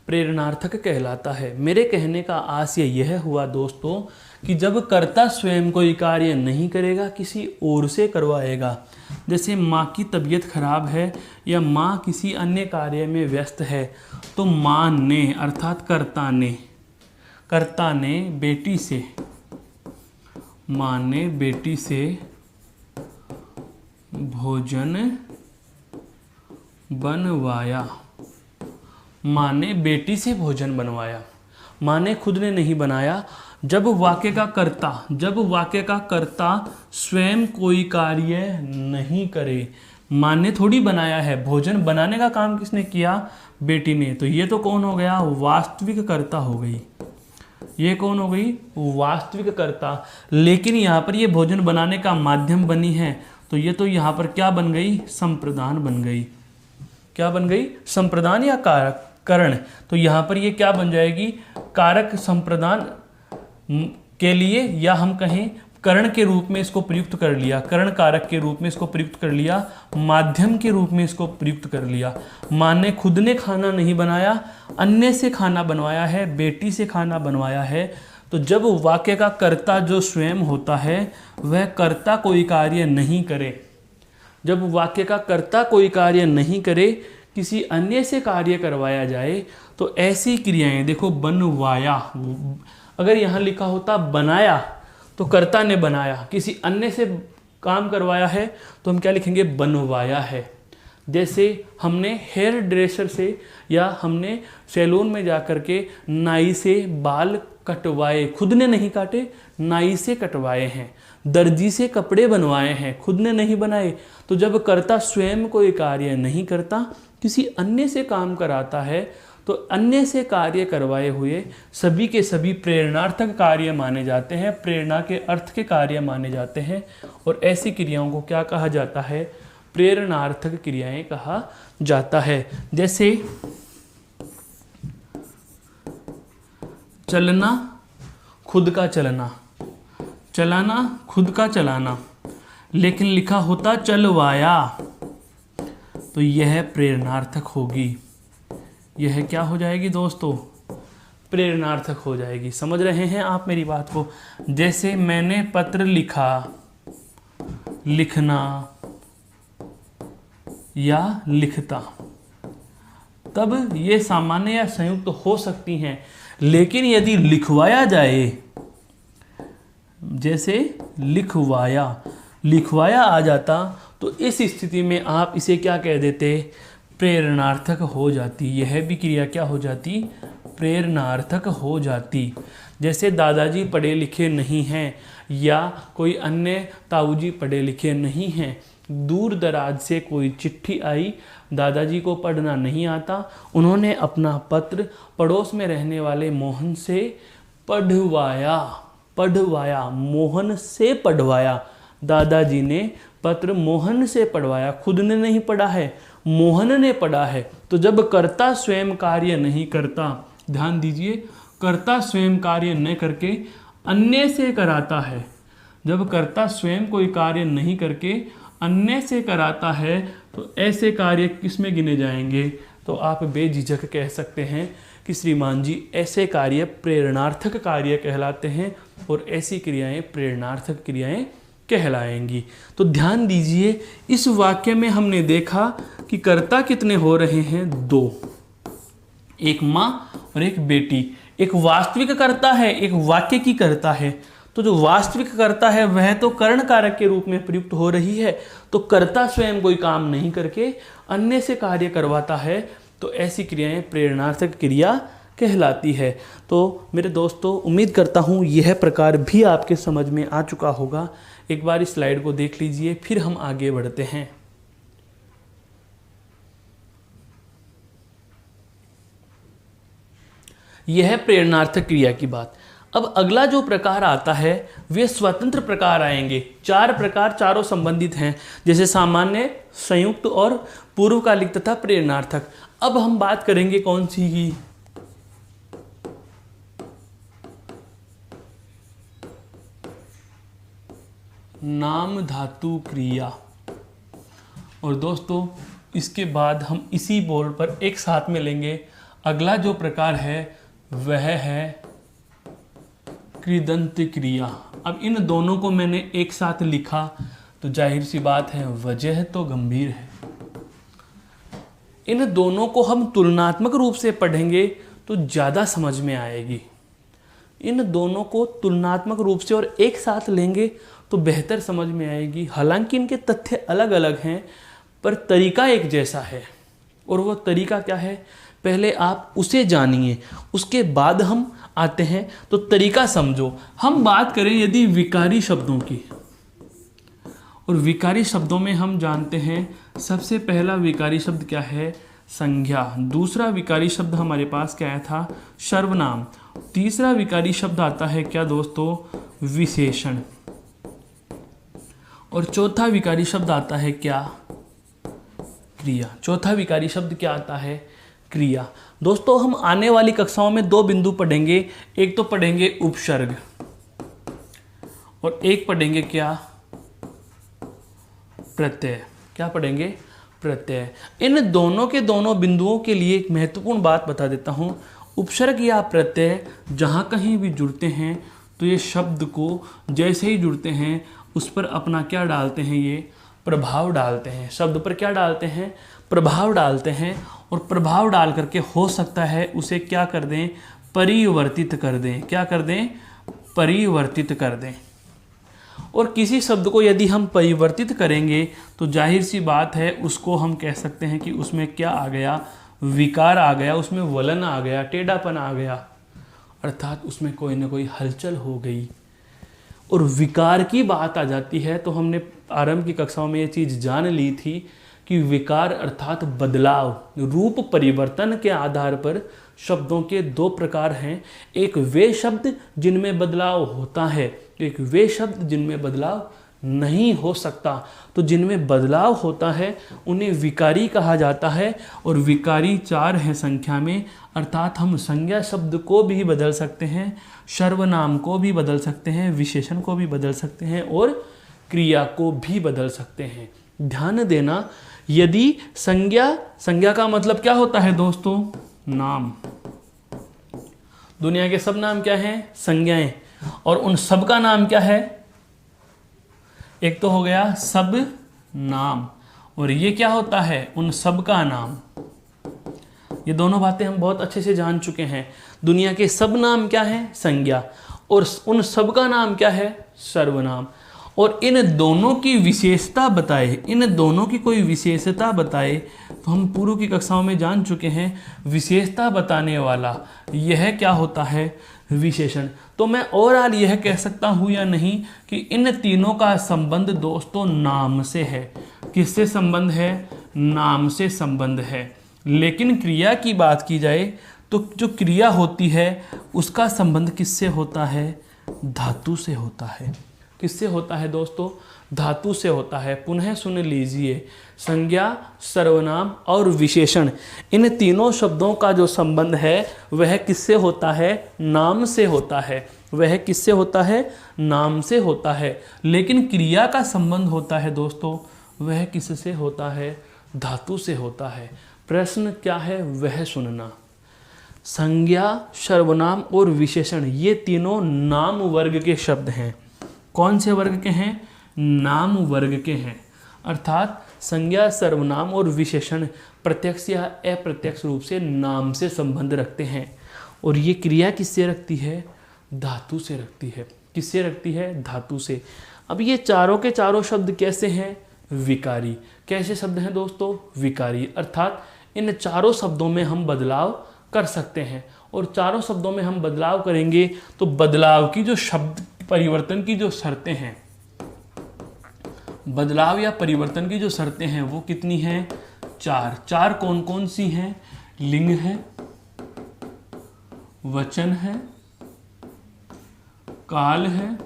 प्रेरणार्थक कहलाता है। मेरे कहने का आशय यह हुआ दोस्तों कि जब कर्ता स्वयं कोई कार्य नहीं करेगा, किसी और से करवाएगा। जैसे माँ की तबीयत खराब है या माँ किसी अन्य कार्य में व्यस्त है, तो माँ ने अर्थात कर्ता ने बेटी से, माँ ने बेटी से भोजन बनवाया। माँ ने बेटी से भोजन बनवाया, माँ ने खुद ने नहीं बनाया। जब वाक्य का कर्ता स्वयं कोई कार्य नहीं करे, माँ ने थोड़ी बनाया है, भोजन बनाने का काम किसने किया? बेटी ने। तो ये तो कौन हो गया? वास्तविक कर्ता हो गई। ये कौन हो गई? वास्तविक कर्ता। लेकिन यहाँ पर ये भोजन बनाने का माध्यम बनी है, तो ये तो यहाँ पर क्या बन गई? संप्रदान बन गई। क्या बन गई? संप्रदान या कारक करण। तो यहाँ पर ये क्या बन जाएगी? कारक संप्रदान के लिए, या हम कहें करण के रूप में इसको प्रयुक्त कर लिया, करण कारक के रूप में इसको प्रयुक्त कर लिया, माध्यम के रूप में इसको प्रयुक्त कर लिया। माँ ने खुद ने खाना नहीं बनाया, अन्य से खाना बनवाया है, बेटी से खाना बनवाया है। तो जब वाक्य का कर्ता जो स्वयं होता है वह कर्ता कोई कार्य नहीं करे, जब वाक्य का कर्ता कोई कार्य नहीं करे, किसी अन्य से कार्य करवाया जाए, तो ऐसी क्रियाएं देखो, बनवाया, अगर यहाँ लिखा होता बनाया तो कर्ता ने बनाया, किसी अन्य से काम करवाया है तो हम क्या लिखेंगे? बनवाया है। जैसे हमने हेयर ड्रेसर से या हमने सैलून में जाकर के नाई से बाल कटवाए, खुद ने नहीं काटे, नाई से कटवाए हैं। दर्जी से कपड़े बनवाए हैं, खुद ने नहीं बनाए। तो जब कर्ता स्वयं कोई कार्य नहीं करता, किसी अन्य से काम कराता है, तो अन्य से कार्य करवाए हुए सभी के सभी प्रेरणार्थक कार्य माने जाते हैं, प्रेरणा के अर्थ के कार्य माने जाते हैं। और ऐसी क्रियाओं को क्या कहा जाता है? प्रेरणार्थक क्रियाएं कहा जाता है। जैसे चलना, खुद का चलना, चलाना, खुद का चलाना, लेकिन लिखा होता चलवाया, तो यह प्रेरणार्थक होगी। यह क्या हो जाएगी दोस्तों? प्रेरणार्थक हो जाएगी। समझ रहे हैं आप मेरी बात को? जैसे मैंने पत्र लिखा, लिखना या लिखता, तब ये सामान्य या संयुक्त हो सकती हैं। लेकिन यदि लिखवाया जाए, जैसे लिखवाया आ जाता, तो इस स्थिति में आप इसे क्या कह देते? प्रेरणार्थक हो जाती। यह भी क्रिया क्या हो जाती? प्रेरणार्थक हो जाती। जैसे दादाजी पढ़े लिखे नहीं हैं, या कोई अन्य ताऊजी पढ़े लिखे नहीं हैं, दूर दराज से कोई चिट्ठी आई, दादाजी को पढ़ना नहीं आता, उन्होंने अपना पत्र पड़ोस में रहने वाले मोहन से पढ़वाया, मोहन से पढ़वाया। दादाजी ने पत्र मोहन से पढ़वाया, खुद ने नहीं पढ़ा है, मोहन ने पढ़ा है। तो जब कर्ता स्वयं कार्य नहीं करता, ध्यान दीजिए, कर्ता स्वयं कार्य न करके अन्य से कराता है, जब कर्ता स्वयं कोई कार्य नहीं करके अन्य से कराता है, तो ऐसे कार्य किस में गिने जाएंगे? तो आप बेझिझक कह सकते हैं कि श्रीमान जी ऐसे कार्य प्रेरणार्थक कार्य कहलाते हैं, और ऐसी क्रियाएं प्रेरणार्थक क्रियाएं कहलाएंगी। तो ध्यान दीजिए, इस वाक्य में हमने देखा कि कर्ता कितने हो रहे हैं? 2, एक माँ और एक बेटी। एक वास्तविक कर्ता है, एक वाक्य की कर्ता है। तो जो वास्तविक कर्ता है वह तो करण कारक के रूप में प्रयुक्त हो रही है, तो कर्ता स्वयं कोई काम नहीं करके अन्य से कार्य करवाता है, तो ऐसी क्रियाएं प्रेरणार्थक क्रिया कहलाती है। तो मेरे दोस्तों, उम्मीद करता हूँ यह प्रकार भी आपके समझ में आ चुका होगा। एक बार इस स्लाइड को देख लीजिए, फिर हम आगे बढ़ते हैं। यह प्रेरणार्थक क्रिया की बात। अब अगला जो प्रकार आता है वे स्वतंत्र प्रकार आएंगे। 4 प्रकार, चारों संबंधित हैं, जैसे सामान्य, संयुक्त और पूर्वकालिक तथा प्रेरणार्थक। अब हम बात करेंगे कौन सी की? नाम धातु क्रिया। और दोस्तों इसके बाद हम इसी बोर्ड पर एक साथ में लेंगे अगला जो प्रकार है वह है कृदंत क्रिया। अब इन दोनों को मैंने एक साथ लिखा तो जाहिर सी बात है वजह तो गंभीर है। इन दोनों को हम तुलनात्मक रूप से पढ़ेंगे तो ज़्यादा समझ में आएगी। इन दोनों को तुलनात्मक रूप से और एक साथ लेंगे तो बेहतर समझ में आएगी। हालांकि इनके तथ्य अलग अलग हैं पर तरीका एक जैसा है। और वो तरीका क्या है, पहले आप उसे जानिए, उसके बाद हम आते हैं तो तरीका समझो। हम बात करें यदि विकारी शब्दों की, और विकारी शब्दों में हम जानते हैं सबसे पहला विकारी शब्द क्या है, संज्ञा। दूसरा विकारी शब्द हमारे पास क्या आया था, सर्वनाम। तीसरा विकारी शब्द आता है क्या दोस्तों, विशेषण। और चौथा विकारी शब्द आता है क्या, क्रिया। चौथा विकारी शब्द क्या आता है, क्रिया। दोस्तों हम आने वाली कक्षाओं में दो बिंदु पढ़ेंगे, एक तो पढ़ेंगे उपसर्ग और एक पढ़ेंगे क्या, प्रत्यय। क्या पढ़ेंगे, प्रत्यय। इन दोनों के दोनों बिंदुओं के लिए एक महत्वपूर्ण बात बता देता हूं। उपसर्ग या प्रत्यय जहां कहीं भी जुड़ते हैं तो ये शब्द को जैसे ही जुड़ते हैं उस पर अपना क्या डालते हैं, ये प्रभाव डालते हैं। शब्द पर क्या डालते हैं, प्रभाव डालते हैं। और प्रभाव डाल करके हो सकता है उसे क्या कर दें, परिवर्तित कर दें। क्या कर दें, परिवर्तित कर दें। और किसी शब्द को यदि हम परिवर्तित करेंगे तो जाहिर सी बात है उसको हम कह सकते हैं कि उसमें क्या आ गया, विकार आ गया, उसमें वलन आ गया, टेढ़ापन आ गया, अर्थात उसमें कोई ना कोई हलचल हो गई। और विकार की बात आ जाती है तो हमने आरंभ की कक्षाओं में ये चीज़ जान ली थी कि विकार अर्थात बदलाव, रूप परिवर्तन के आधार पर शब्दों के दो प्रकार हैं। एक वे शब्द जिनमें बदलाव होता है, एक वे शब्द जिनमें बदलाव नहीं हो सकता। तो जिनमें बदलाव होता है उन्हें विकारी कहा जाता है। और विकारी 4 हैं संख्या में, अर्थात हम संज्ञा शब्द को भी बदल सकते हैं, सर्वनाम को भी बदल सकते हैं, विशेषण को भी बदल सकते हैं और क्रिया को भी बदल सकते हैं। ध्यान देना, यदि संज्ञा का मतलब क्या होता है दोस्तों, नाम। दुनिया के सब नाम क्या हैं, संज्ञाएं। और उन सब का नाम क्या है, एक तो हो गया सब नाम, और ये क्या होता है, उन सब का नाम। ये दोनों बातें हम बहुत अच्छे से जान चुके हैं। दुनिया के सब नाम क्या है, संज्ञा, और उन सब का नाम क्या है, सर्वनाम। और इन दोनों की विशेषता बताए, इन दोनों की कोई विशेषता बताए तो हम पूर्व की कक्षाओं में जान चुके हैं विशेषता बताने वाला यह क्या होता है, विशेषण। तो मैं ओवरऑल यह कह सकता हूँ या नहीं कि इन तीनों का संबंध दोस्तों नाम से है। किससे संबंध है, नाम से संबंध है। लेकिन क्रिया की बात की जाए तो जो क्रिया होती है उसका संबंध किससे होता है, धातु से होता है। किससे होता है दोस्तों, धातु से होता है। पुनः सुन लीजिए, संज्ञा, सर्वनाम और विशेषण, इन तीनों शब्दों का जो संबंध है वह किससे होता है, नाम से होता है। वह किससे होता है, नाम से होता है। लेकिन क्रिया का संबंध होता है दोस्तों, वह किससे होता है, धातु से होता है। प्रश्न क्या है, वह सुनना। संज्ञा, सर्वनाम और विशेषण ये तीनों नाम वर्ग के शब्द हैं। कौन से वर्ग के हैं, नाम वर्ग के हैं। अर्थात संज्ञा, सर्वनाम और विशेषण प्रत्यक्ष या अप्रत्यक्ष रूप से नाम से संबंध रखते हैं। और ये क्रिया किससे रखती है, धातु से रखती है। किससे रखती है, धातु से। अब ये चारों के चारों शब्द कैसे हैं, विकारी। कैसे शब्द हैं दोस्तों, विकारी। अर्थात इन चारों शब्दों में हम बदलाव कर सकते हैं। और चारों शब्दों में हम बदलाव करेंगे तो बदलाव की जो शब्द परिवर्तन की जो शर्तें हैं, बदलाव या परिवर्तन की जो शर्तें हैं वो कितनी हैं, 4। 4 कौन कौन सी हैं, लिंग है, वचन है, काल है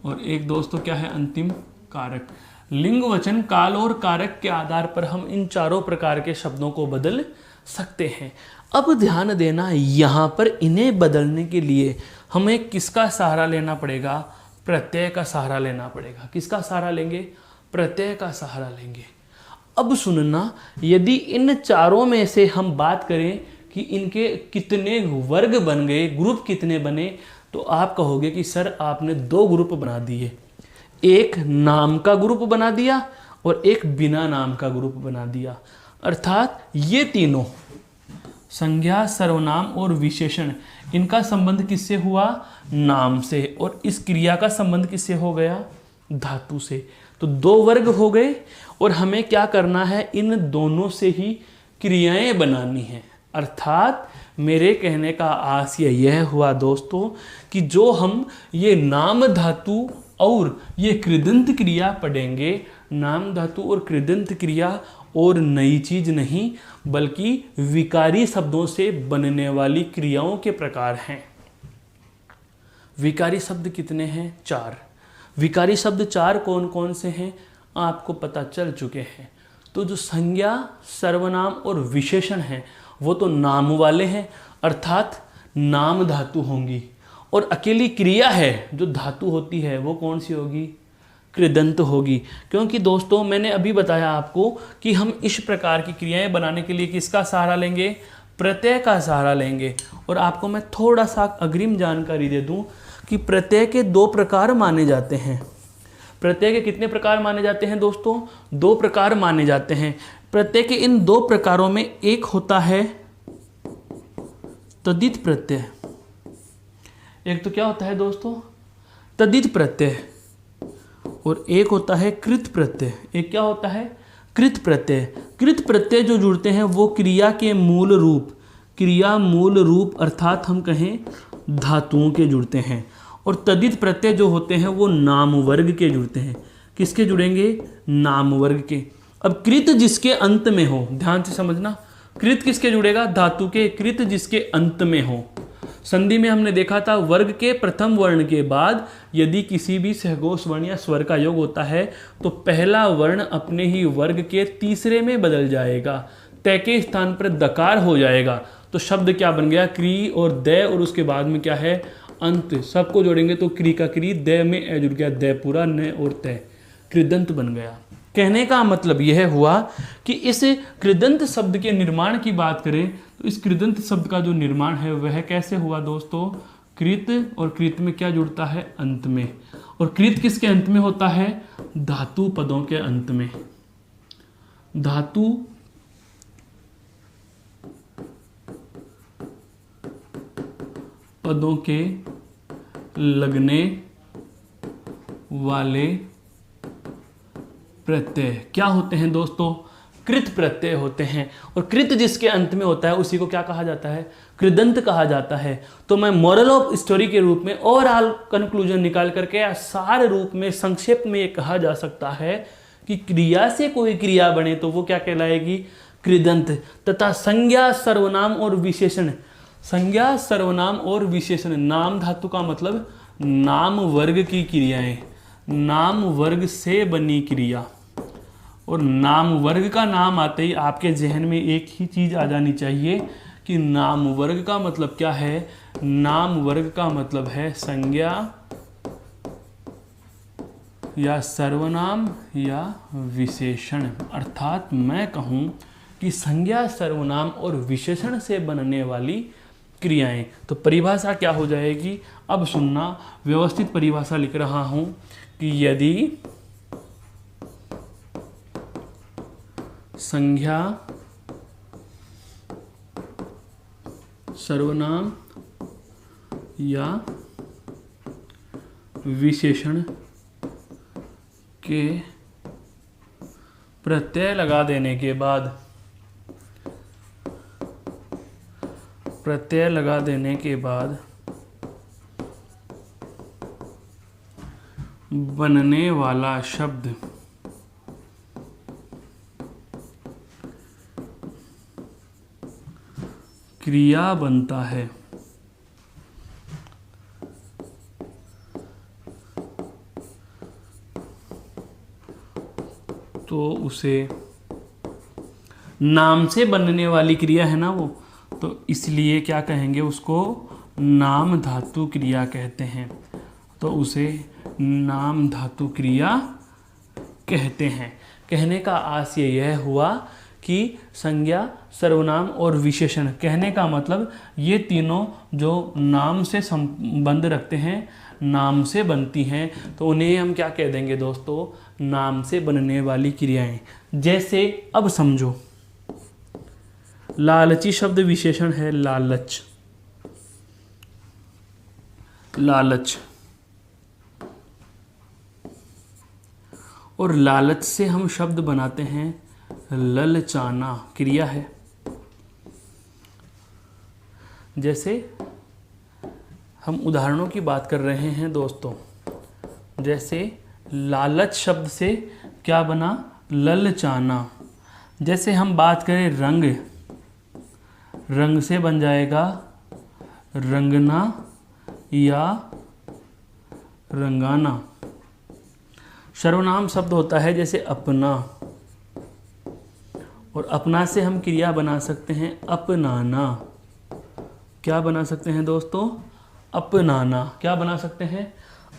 और एक दोस्तों क्या है, अंतिम कारक। लिंग, वचन, काल और कारक के आधार पर हम इन चारों प्रकार के शब्दों को बदल सकते हैं। अब ध्यान देना, यहाँ पर इन्हें बदलने के लिए हमें किसका सहारा लेना पड़ेगा, प्रत्यय का सहारा लेना पड़ेगा। किसका सहारा लेंगे, प्रत्यय का सहारा लेंगे। अब सुनना, यदि इन चारों में से हम बात करें कि इनके कितने वर्ग बन गए, ग्रुप कितने बने, तो आप कहोगे कि सर आपने 2 ग्रुप बना दिए, एक नाम का ग्रुप बना दिया और एक बिना नाम का ग्रुप बना दिया। अर्थात ये तीनों संज्ञा, सर्वनाम और विशेषण, इनका संबंध किससे हुआ? नाम से। और इस क्रिया का संबंध किससे हो गया? धातु से। तो 2 वर्ग हो गए और हमें क्या करना है? इन दोनों से ही क्रियाएं बनानी है। अर्थात मेरे कहने का आशय यह हुआ दोस्तों कि जो हम ये नाम धातु और ये कृदंत क्रिया पढ़ेंगे, नाम धातु और कृदंत क्रिया और नई चीज नहीं बल्कि विकारी शब्दों से बनने वाली क्रियाओं के प्रकार हैं। विकारी शब्द कितने हैं? 4। विकारी शब्द 4 कौन कौन से हैं आपको पता चल चुके हैं। तो जो संज्ञा, सर्वनाम और विशेषण हैं वो तो नाम वाले हैं, अर्थात नाम धातु होंगी। और अकेली क्रिया है जो धातु होती है वो कौन सी होगी? कृदंत होगी। क्योंकि दोस्तों मैंने अभी बताया आपको कि हम इस प्रकार की क्रियाएं बनाने के लिए किसका सहारा लेंगे? प्रत्यय का सहारा लेंगे। और आपको मैं थोड़ा सा अग्रिम जानकारी दे दूं कि प्रत्यय के 2 प्रकार माने जाते हैं। प्रत्यय के कितने प्रकार माने जाते हैं दोस्तों? 2 प्रकार माने जाते हैं। प्रत्यय के इन 2 प्रकारों में एक होता है तद्धित प्रत्यय। एक तो क्या होता है दोस्तों? तद्धित प्रत्यय। और एक होता है कृत प्रत्यय। एक क्या होता है? कृत प्रत्यय। कृत प्रत्यय जो जुड़ते हैं वो क्रिया के मूल रूप, क्रिया मूल रूप अर्थात हम कहें धातुओं के जुड़ते हैं। और तद्धित प्रत्यय जो होते हैं वो नाम वर्ग के जुड़ते हैं। किसके जुड़ेंगे? नाम वर्ग के। अब कृत जिसके अंत में हो, ध्यान से समझना, कृत किसके जुड़ेगा? धातु के। कृत जिसके अंत में हो। संधि में हमने देखा था वर्ग के प्रथम वर्ण के बाद यदि किसी भी सहघोष वर्ण या स्वर का योग होता है तो पहला वर्ण अपने ही वर्ग के तीसरे में बदल जाएगा, तय के स्थान पर दकार हो जाएगा। तो शब्द क्या बन गया? क्री और दय, और उसके बाद में क्या है? अंत। सबको जोड़ेंगे तो क्री का क्री, दय में ए जुड़ गया, दय पूरा, न और तय, कृदंत बन गया। कहने का मतलब यह हुआ कि इस कृदंत शब्द के निर्माण की बात करें तो इस कृदंत शब्द का जो निर्माण है वह कैसे हुआ दोस्तों? कृत, और कृत में क्या जुड़ता है? अंत में। और कृत किसके अंत में होता है? धातु पदों के अंत में। धातु पदों के लगने वाले प्रत्यय क्या होते हैं दोस्तों? कृत प्रत्यय होते हैं। और कृत जिसके अंत में होता है उसी को क्या कहा जाता है? कृदंत कहा जाता है। तो मैं मोरल ऑफ स्टोरी के रूप में ओवरऑल कंक्लूजन निकाल करके या सार रूप में संक्षेप में ये कहा जा सकता है कि क्रिया से कोई क्रिया बने तो वो क्या कहलाएगी? कृदंत। तथा संज्ञा, सर्वनाम और विशेषण, संज्ञा, सर्वनाम और विशेषण, नाम धातु का मतलब नाम वर्ग की क्रियाएं, नाम वर्ग से बनी क्रिया। और नाम वर्ग का नाम आते ही आपके जहन में एक ही चीज आ जानी चाहिए कि नाम वर्ग का मतलब क्या है? नाम वर्ग का मतलब है संज्ञा या सर्वनाम या विशेषण। अर्थात मैं कहूं कि संज्ञा, सर्वनाम और विशेषण से बनने वाली क्रियाएं। तो परिभाषा क्या हो जाएगी? अब सुनना, व्यवस्थित परिभाषा लिख रहा हूं कि यदि संज्ञा, सर्वनाम या विशेषण के प्रत्यय लगा देने के बाद, प्रत्यय लगा देने के बाद बनने वाला शब्द क्रिया बनता है, तो उसे नाम से बनने वाली क्रिया है ना वो, तो इसलिए क्या कहेंगे? उसको नाम धातु क्रिया कहते हैं। तो उसे नाम धातु क्रिया कहते हैं। कहने का आशय यह हुआ कि संज्ञा, सर्वनाम और विशेषण, कहने का मतलब ये तीनों जो नाम से संबंध रखते हैं, नाम से बनती हैं, तो उन्हें हम क्या कह देंगे दोस्तों, नाम से बनने वाली क्रियाएं। जैसे अब समझो, लालची शब्द विशेषण है लालच, लालच, और लालच से हम शब्द बनाते हैं ललचाना, क्रिया है। जैसे हम उदाहरणों की बात कर रहे हैं दोस्तों, जैसे लालच शब्द से क्या बना, ललचाना। जैसे हम बात करें रंग, रंग से बन जाएगा रंगना या रंगाना। सर्वनाम शब्द होता है जैसे अपना, और अपना से हम क्रिया बना सकते हैं अपनाना। क्या बना सकते हैं दोस्तों, अपनाना। क्या बना सकते हैं,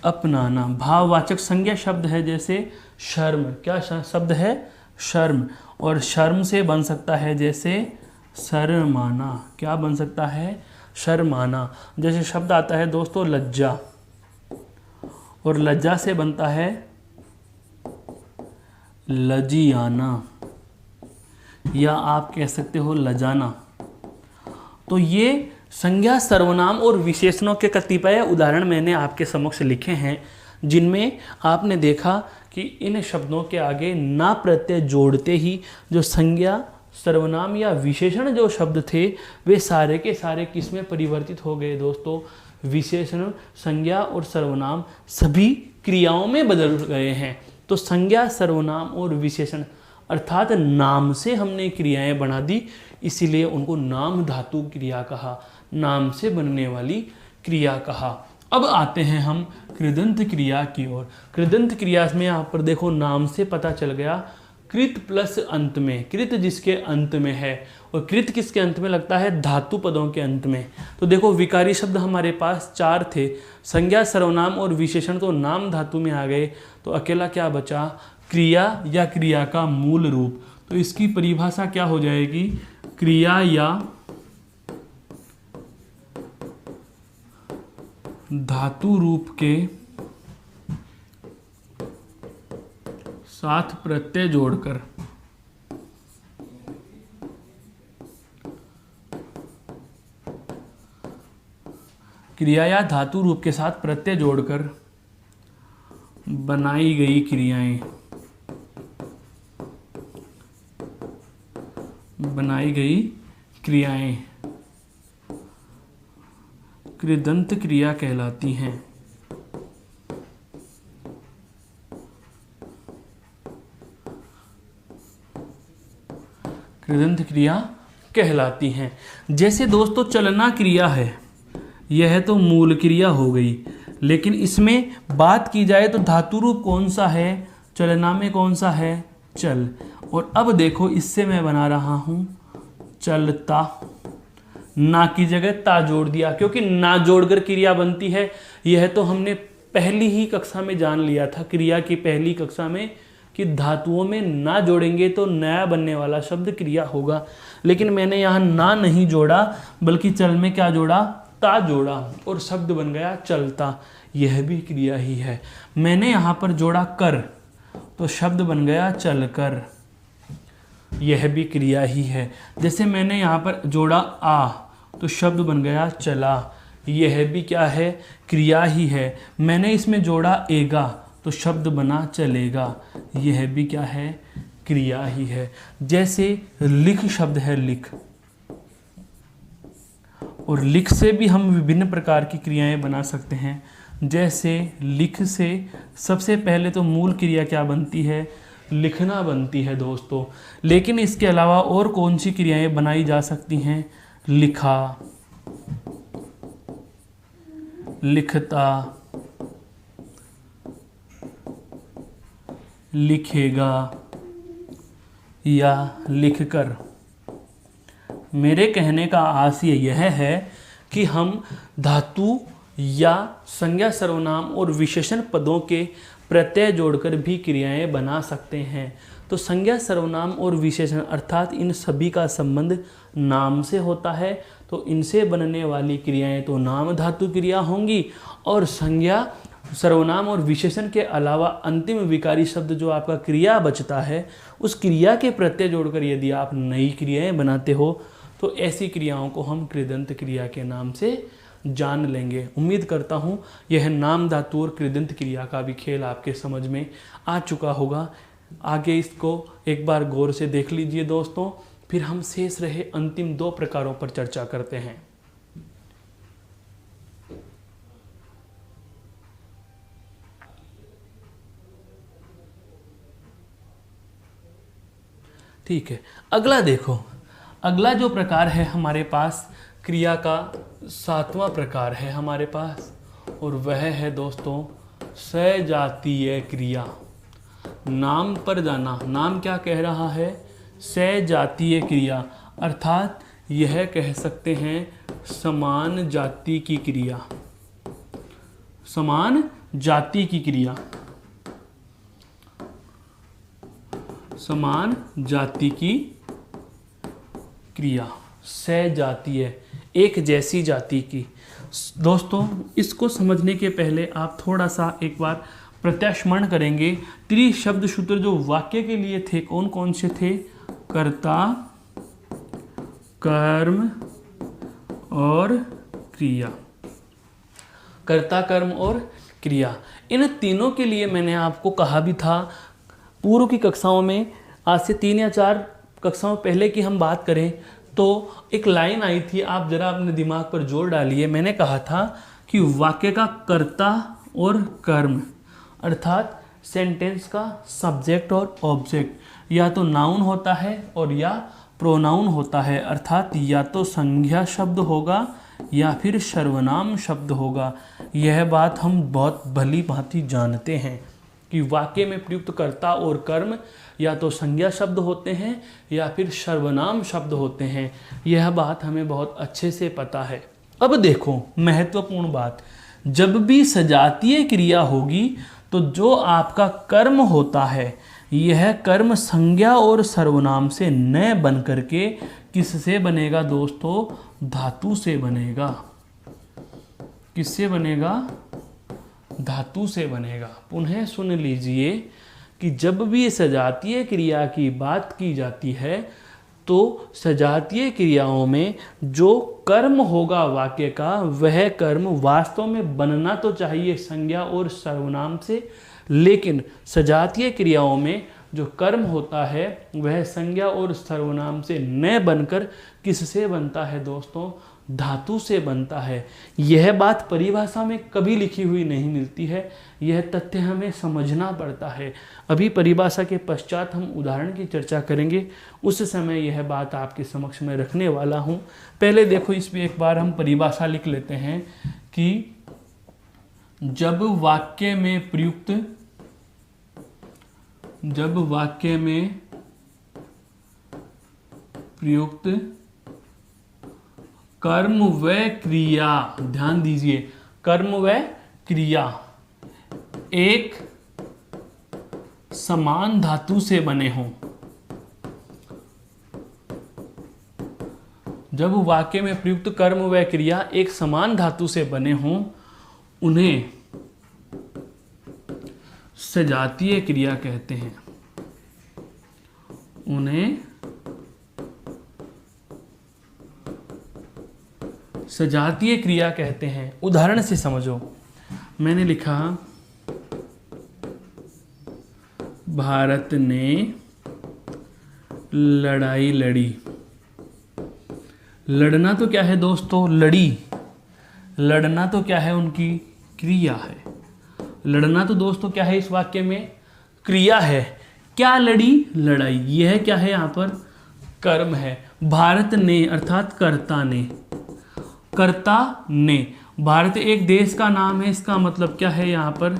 अपनाना। भाववाचक संज्ञा शब्द है जैसे शर्म, क्या शब्द है, शर्म, और शर्म से बन सकता है जैसे शर्माना। क्या बन सकता है, शर्माना। जैसे शब्द आता है दोस्तों लज्जा, और लज्जा से बनता है लजियाना, या आप कह सकते हो लजाना। तो ये संज्ञा, सर्वनाम और विशेषणों के कतिपय उदाहरण मैंने आपके समक्ष लिखे हैं, जिनमें आपने देखा कि इन शब्दों के आगे ना प्रत्यय जोड़ते ही जो संज्ञा, सर्वनाम या विशेषण जो शब्द थे वे सारे के सारे किस में परिवर्तित हो गए दोस्तों, विशेषण, संज्ञा और सर्वनाम सभी क्रियाओं में बदल गए हैं। तो संज्ञा, सर्वनाम और विशेषण अर्थात नाम से हमने क्रियाएं बना दी, इसीलिए उनको नाम धातु क्रिया कहा, नाम से बनने वाली क्रिया कहा। अब आते हैं हम कृदंत क्रिया की ओर। कृदंत क्रिया में यहाँ पर देखो नाम से पता चल गया, कृत प्लस अंत में, कृत जिसके अंत में है, और कृत किसके अंत में लगता है, धातु पदों के अंत में। तो देखो विकारी शब्द हमारे पास 4 थे, संज्ञा, सर्वनाम और विशेषण तो नाम धातु में आ गए, तो अकेला क्या बचा, क्रिया या क्रिया का मूल रूप। तो इसकी परिभाषा क्या हो जाएगी, क्रिया या धातु रूप के साथ प्रत्यय जोड़कर, क्रिया या धातु रूप के साथ प्रत्यय जोड़कर बनाई गई क्रियाएं, बनाई गई क्रियाएं कृदंत क्रिया कहलाती हैं। कृदंत क्रिया कहलाती हैं। जैसे दोस्तों चलना क्रिया है, यह तो मूल क्रिया हो गई, लेकिन इसमें बात की जाए तो धातु रूप कौन सा है, चलना में कौन सा है, चल। और अब देखो इससे मैं बना रहा हूं चलता, ना की जगह ता जोड़ दिया, क्योंकि ना जोड़कर क्रिया बनती है, यह तो हमने पहली ही कक्षा में जान लिया था, क्रिया की पहली कक्षा में, कि धातुओं में ना जोड़ेंगे तो नया बनने वाला शब्द क्रिया होगा। लेकिन मैंने यहाँ ना नहीं जोड़ा, बल्कि चल में क्या जोड़ा, ता जोड़ा, और शब्द बन गया चलता, यह भी क्रिया ही है। मैंने यहाँ पर जोड़ा कर, तो शब्द बन गया चलकर, यह भी क्रिया ही है। जैसे मैंने यहाँ पर जोड़ा आ, तो शब्द बन गया चला, यह भी क्या है, क्रिया ही है। मैंने इसमें जोड़ा एगा, तो शब्द बना चलेगा, यह भी क्या है, क्रिया ही है। जैसे लिख शब्द है लिख, और लिख से भी हम विभिन्न प्रकार की क्रियाएं बना सकते हैं। जैसे लिख से सबसे पहले तो मूल क्रिया क्या बनती है, लिखना बनती है दोस्तों, लेकिन इसके अलावा और कौन सी क्रियाएं बनाई जा सकती हैं, लिखा, लिखता, लिखेगा या लिखकर। मेरे कहने का आशय यह है कि हम धातु या संज्ञा, सर्वनाम और विशेषण पदों के प्रत्यय जोड़कर भी क्रियाएं बना सकते हैं। तो संज्ञा, सर्वनाम और विशेषण अर्थात इन सभी का संबंध नाम से होता है, तो इनसे बनने वाली क्रियाएं तो नाम धातु क्रिया होंगी। और संज्ञा, सर्वनाम और विशेषण के अलावा अंतिम विकारी शब्द जो आपका क्रिया बचता है, उस क्रिया के प्रत्यय जोड़कर यदि आप नई क्रियाएं बनाते हो तो ऐसी क्रियाओं को हम कृदंत क्रिया के नाम से जान लेंगे। उम्मीद करता हूँ यह नाम धातु और कृदंत क्रिया का भी खेल आपके समझ में आ चुका होगा। आगे इसको एक बार गौर से देख लीजिए दोस्तों, फिर हम शेष रहे अंतिम 2 प्रकारों पर चर्चा करते हैं। ठीक है, अगला देखो, अगला जो प्रकार है हमारे पास क्रिया का 7वां प्रकार है हमारे पास, और वह है दोस्तों सजातीय क्रिया। नाम पर जाना, नाम क्या कह रहा है? सजातीय क्रिया, अर्थात यह कह सकते हैं समान जाति की क्रिया। समान जाति की क्रिया, समान जाति की क्रिया, सजातीय, एक जैसी जाति की। दोस्तों इसको समझने के पहले आप थोड़ा सा एक बार प्रत्यास्मरण करेंगे। त्रिशब्द सूत्र जो वाक्य के लिए थे कौन कौन से थे? कर्ता, कर्म और क्रिया। कर्ता, कर्म और क्रिया, इन तीनों के लिए मैंने आपको कहा भी था पूर्व की कक्षाओं में, आज से 3 या 4 कक्षाओं पहले की हम बात करें तो एक लाइन आई थी, आप जरा अपने दिमाग पर जोर डालिए। मैंने कहा था कि वाक्य का कर्ता और कर्म अर्थात सेंटेंस का सब्जेक्ट और ऑब्जेक्ट या तो नाउन होता है और या प्रोनाउन होता है, अर्थात या तो संज्ञा शब्द होगा या फिर सर्वनाम शब्द होगा। यह बात हम बहुत भली भांति जानते हैं कि वाक्य में प्रयुक्त कर्ता और कर्म या तो संज्ञा शब्द होते हैं या फिर सर्वनाम शब्द होते हैं। यह बात हमें बहुत अच्छे से पता है। अब देखो महत्वपूर्ण बात, जब भी सजातीय क्रिया होगी तो जो आपका कर्म होता है यह कर्म संज्ञा और सर्वनाम से न बन करके किससे बनेगा दोस्तों? धातु से बनेगा। किससे बनेगा? धातु से बनेगा। पुनः सुन लीजिए कि जब भी सजातीय क्रिया की बात की जाती है तो सजातीय क्रियाओं में जो कर्म होगा वाक्य का, वह कर्म वास्तव में बनना तो चाहिए संज्ञा और सर्वनाम से, लेकिन सजातीय क्रियाओं में जो कर्म होता है वह संज्ञा और सर्वनाम से न बनकर किससे बनता है दोस्तों? धातु से बनता है। यह बात परिभाषा में कभी लिखी हुई नहीं मिलती है, यह तथ्य हमें समझना पड़ता है। अभी परिभाषा के पश्चात हम उदाहरण की चर्चा करेंगे, उस समय यह बात आपके समक्ष में रखने वाला हूँ। पहले देखो इस पर एक बार हम परिभाषा लिख लेते हैं कि जब वाक्य में प्रयुक्त कर्म व क्रिया, ध्यान दीजिए, कर्म व क्रिया एक समान धातु से बने हों। जब वाक्य में प्रयुक्त कर्म व क्रिया एक समान धातु से बने हों, उन्हें सजातीय क्रिया कहते हैं। उन्हें सजातीय क्रिया कहते हैं। उदाहरण से समझो, मैंने लिखा भारत ने लड़ाई लड़ी। लड़ना तो क्या है दोस्तों? लड़ी। लड़ना तो क्या है? उनकी क्रिया है। लड़ना तो दोस्तों क्या है? इस वाक्य में क्रिया है। क्या लड़ी? लड़ाई। यह क्या है? यहाँ पर कर्म है। भारत ने अर्थात कर्ता ने, कर्ता ने, भारत एक देश का नाम है, इसका मतलब क्या है? यहाँ पर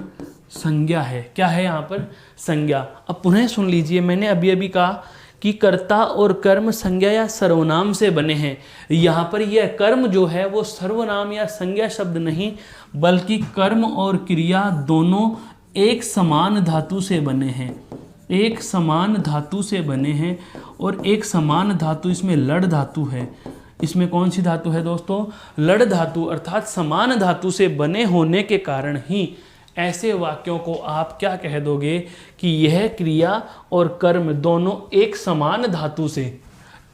संज्ञा है। क्या है यहाँ पर? संज्ञा। अब पुनः सुन लीजिए, मैंने अभी अभी कहा कि कर्ता और कर्म संज्ञा या सर्वनाम से बने हैं। यहाँ पर यह कर्म जो है वो सर्वनाम या संज्ञा शब्द नहीं, बल्कि कर्म और क्रिया दोनों एक समान धातु से बने हैं, एक समान धातु से बने हैं, और एक समान धातु इसमें लड़ धातु है। इसमें कौन सी धातु है दोस्तों? लड़ धातु, अर्थात समान धातु से बने होने के कारण ही ऐसे वाक्यों को आप क्या कह दोगे कि यह क्रिया और कर्म दोनों एक समान धातु से,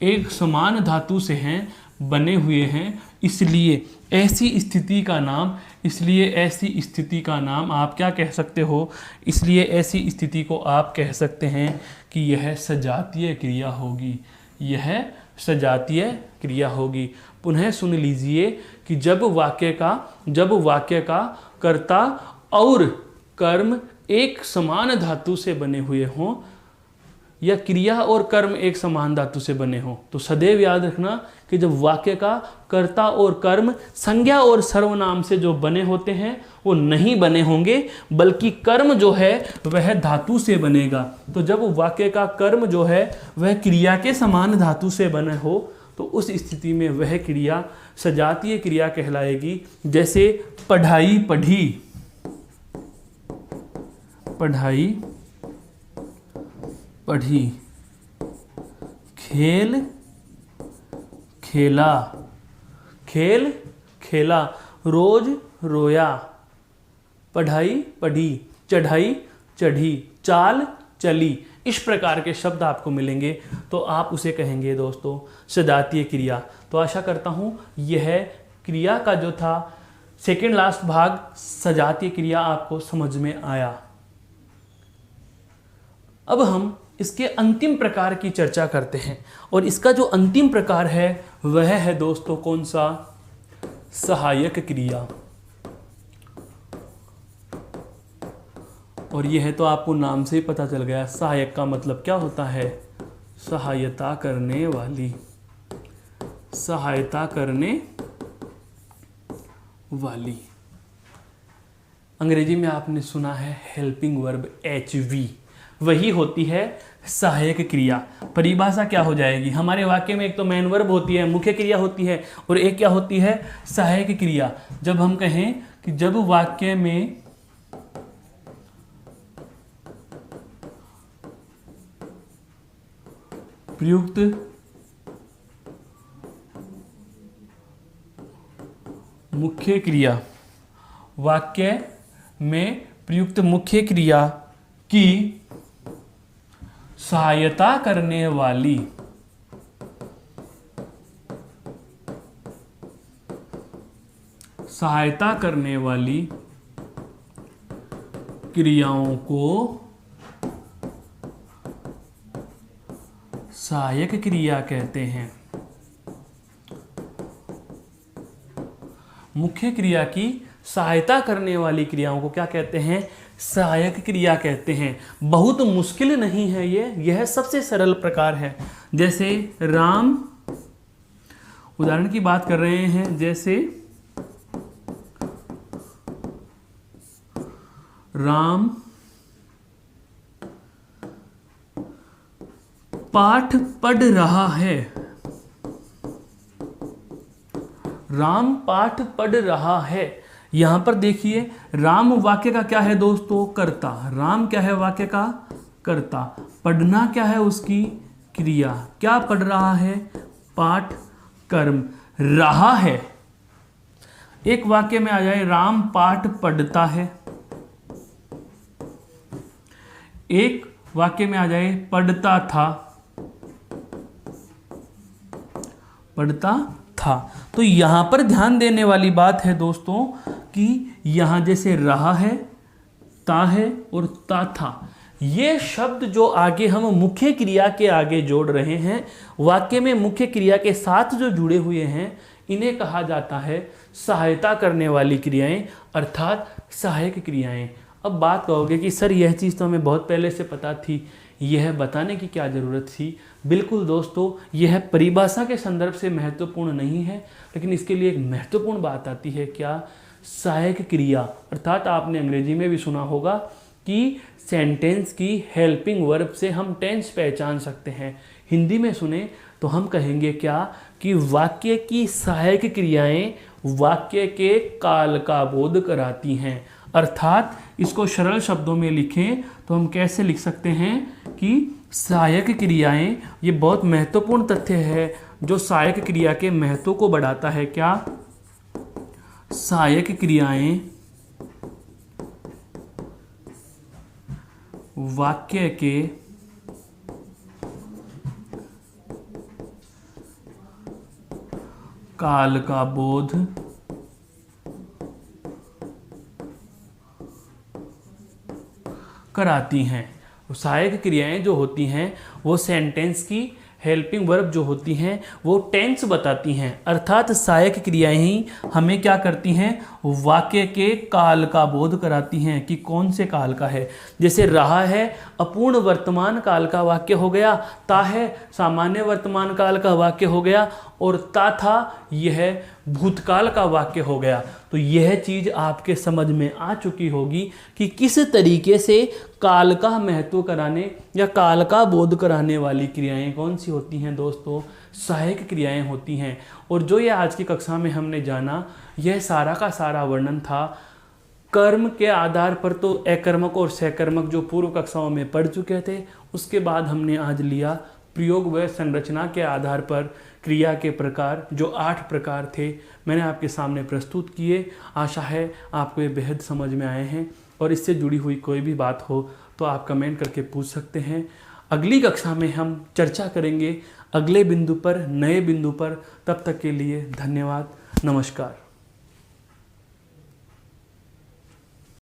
एक समान धातु से हैं, बने हुए हैं, इसलिए ऐसी स्थिति का नाम, इसलिए ऐसी स्थिति का नाम आप क्या कह सकते हो? इसलिए ऐसी स्थिति को आप कह सकते हैं कि यह सजातीय क्रिया होगी, यह सजातीय क्रिया होगी। पुनः सुन लीजिए कि जब वाक्य का कर्ता और कर्म एक समान धातु से बने हुए हों, या क्रिया और कर्म एक समान धातु से बने हों, तो सदैव याद रखना कि जब वाक्य का कर्ता और कर्म संज्ञा और सर्वनाम से जो बने होते हैं वो नहीं बने होंगे, बल्कि कर्म जो है वह धातु से बनेगा। तो जब वाक्य का कर्म जो है वह क्रिया के समान धातु से बने हो, तो उस स्थिति में वह क्रिया सजातीय क्रिया कहलाएगी। जैसे पढ़ाई पढ़ी, पढ़ाई पढ़ी, खेल खेला, खेल खेला, रोज रोया, पढ़ाई पढ़ी, चढ़ाई चढ़ी, चाल चली। इस प्रकार के शब्द आपको मिलेंगे तो आप उसे कहेंगे दोस्तों सजातीय क्रिया। तो आशा करता हूँ यह क्रिया का जो था सेकेंड लास्ट भाग सजातीय क्रिया आपको समझ में आया। अब हम इसके अंतिम प्रकार की चर्चा करते हैं, और इसका जो अंतिम प्रकार है वह है दोस्तों कौन सा? सहायक क्रिया। और यह तो आपको नाम से ही पता चल गया, सहायक का मतलब क्या होता है? सहायता करने वाली, सहायता करने वाली। अंग्रेजी में आपने सुना है हेल्पिंग वर्ब HV, वही होती है सहायक क्रिया। परिभाषा क्या हो जाएगी? हमारे वाक्य में एक तो मेन वर्ब होती है, मुख्य क्रिया होती है, और एक क्या होती है? सहायक क्रिया। जब हम कहें कि जब वाक्य में प्रयुक्त मुख्य क्रिया, वाक्य में प्रयुक्त मुख्य क्रिया की सहायता करने वाली क्रियाओं को सहायक क्रिया कहते हैं। मुख्य क्रिया की सहायता करने वाली क्रियाओं को क्या कहते हैं? सहायक क्रिया कहते हैं। बहुत मुश्किल नहीं है यह सबसे सरल प्रकार है। जैसे राम, उदाहरण की बात कर रहे हैं, जैसे राम पाठ पढ़ रहा है, राम पाठ पढ़ रहा है। यहां पर देखिए राम वाक्य का क्या है दोस्तों? कर्ता। राम क्या है वाक्य का? कर्ता। पढ़ना क्या है उसकी? क्रिया। क्या पढ़ रहा है? पाठ। कर्म। रहा है, एक वाक्य में आ जाए राम पाठ पढ़ता है, एक वाक्य में आ जाए पढ़ता था, पढ़ता था। तो यहां पर ध्यान देने वाली बात है दोस्तों कि यहां जैसे रहा है, ता है और ता था, ये शब्द जो आगे हम मुख्य क्रिया के आगे जोड़ रहे हैं, वाक्य में मुख्य क्रिया के साथ जो जुड़े हुए हैं, इन्हें कहा जाता है सहायता करने वाली क्रियाएं, अर्थात सहायक क्रियाएं। अब बात कहोगे कि सर यह चीज़ तो हमें बहुत पहले से पता थी, यह बताने की क्या ज़रूरत थी? बिल्कुल दोस्तों, यह परिभाषा के संदर्भ से महत्वपूर्ण नहीं है, लेकिन इसके लिए एक महत्वपूर्ण बात आती है, क्या? सहायक क्रिया। अर्थात आपने अंग्रेजी में भी सुना होगा कि सेंटेंस की हेल्पिंग वर्ब से हम टेंस पहचान सकते हैं। हिंदी में सुने तो हम कहेंगे क्या? कि वाक्य की सहायक क्रियाएं वाक्य के काल का बोध कराती हैं। अर्थात इसको सरल शब्दों में लिखें तो हम कैसे लिख सकते हैं कि सहायक क्रियाएं, ये बहुत महत्वपूर्ण तथ्य है जो सहायक क्रिया के महत्व को बढ़ाता है। क्या? सहायक क्रियाएं वाक्य के काल का बोध कराती हैं। सहायक क्रियाएं जो होती हैं वो सेंटेंस की हेल्पिंग वर्ब जो होती हैं वो टेंस बताती हैं। अर्थात सहायक क्रियाएं ही हमें क्या करती हैं? वाक्य के काल का बोध कराती हैं कि कौन से काल का है। जैसे रहा है अपूर्ण वर्तमान काल का वाक्य हो गया, ता है सामान्य वर्तमान काल का वाक्य हो गया, और ता था यह भूतकाल का वाक्य हो गया। तो यह चीज़ आपके समझ में आ चुकी होगी कि किस तरीके से काल का महत्व कराने या काल का बोध कराने वाली क्रियाएं कौन सी होती हैं दोस्तों? सहायक क्रियाएं होती हैं। और जो ये आज की कक्षा में हमने जाना, यह सारा का सारा वर्णन था कर्म के आधार पर। तो अकर्मक और सकर्मक जो पूर्व कक्षाओं में पढ़ चुके थे, उसके बाद हमने आज लिया प्रयोग व संरचना के आधार पर क्रिया के प्रकार, जो 8 प्रकार थे मैंने आपके सामने प्रस्तुत किए। आशा है आपको ये बेहद समझ में आए हैं, और इससे जुड़ी हुई कोई भी बात हो तो आप कमेंट करके पूछ सकते हैं। अगली कक्षा में हम चर्चा करेंगे अगले बिंदु पर, नए बिंदु पर। तब तक के लिए धन्यवाद, नमस्कार।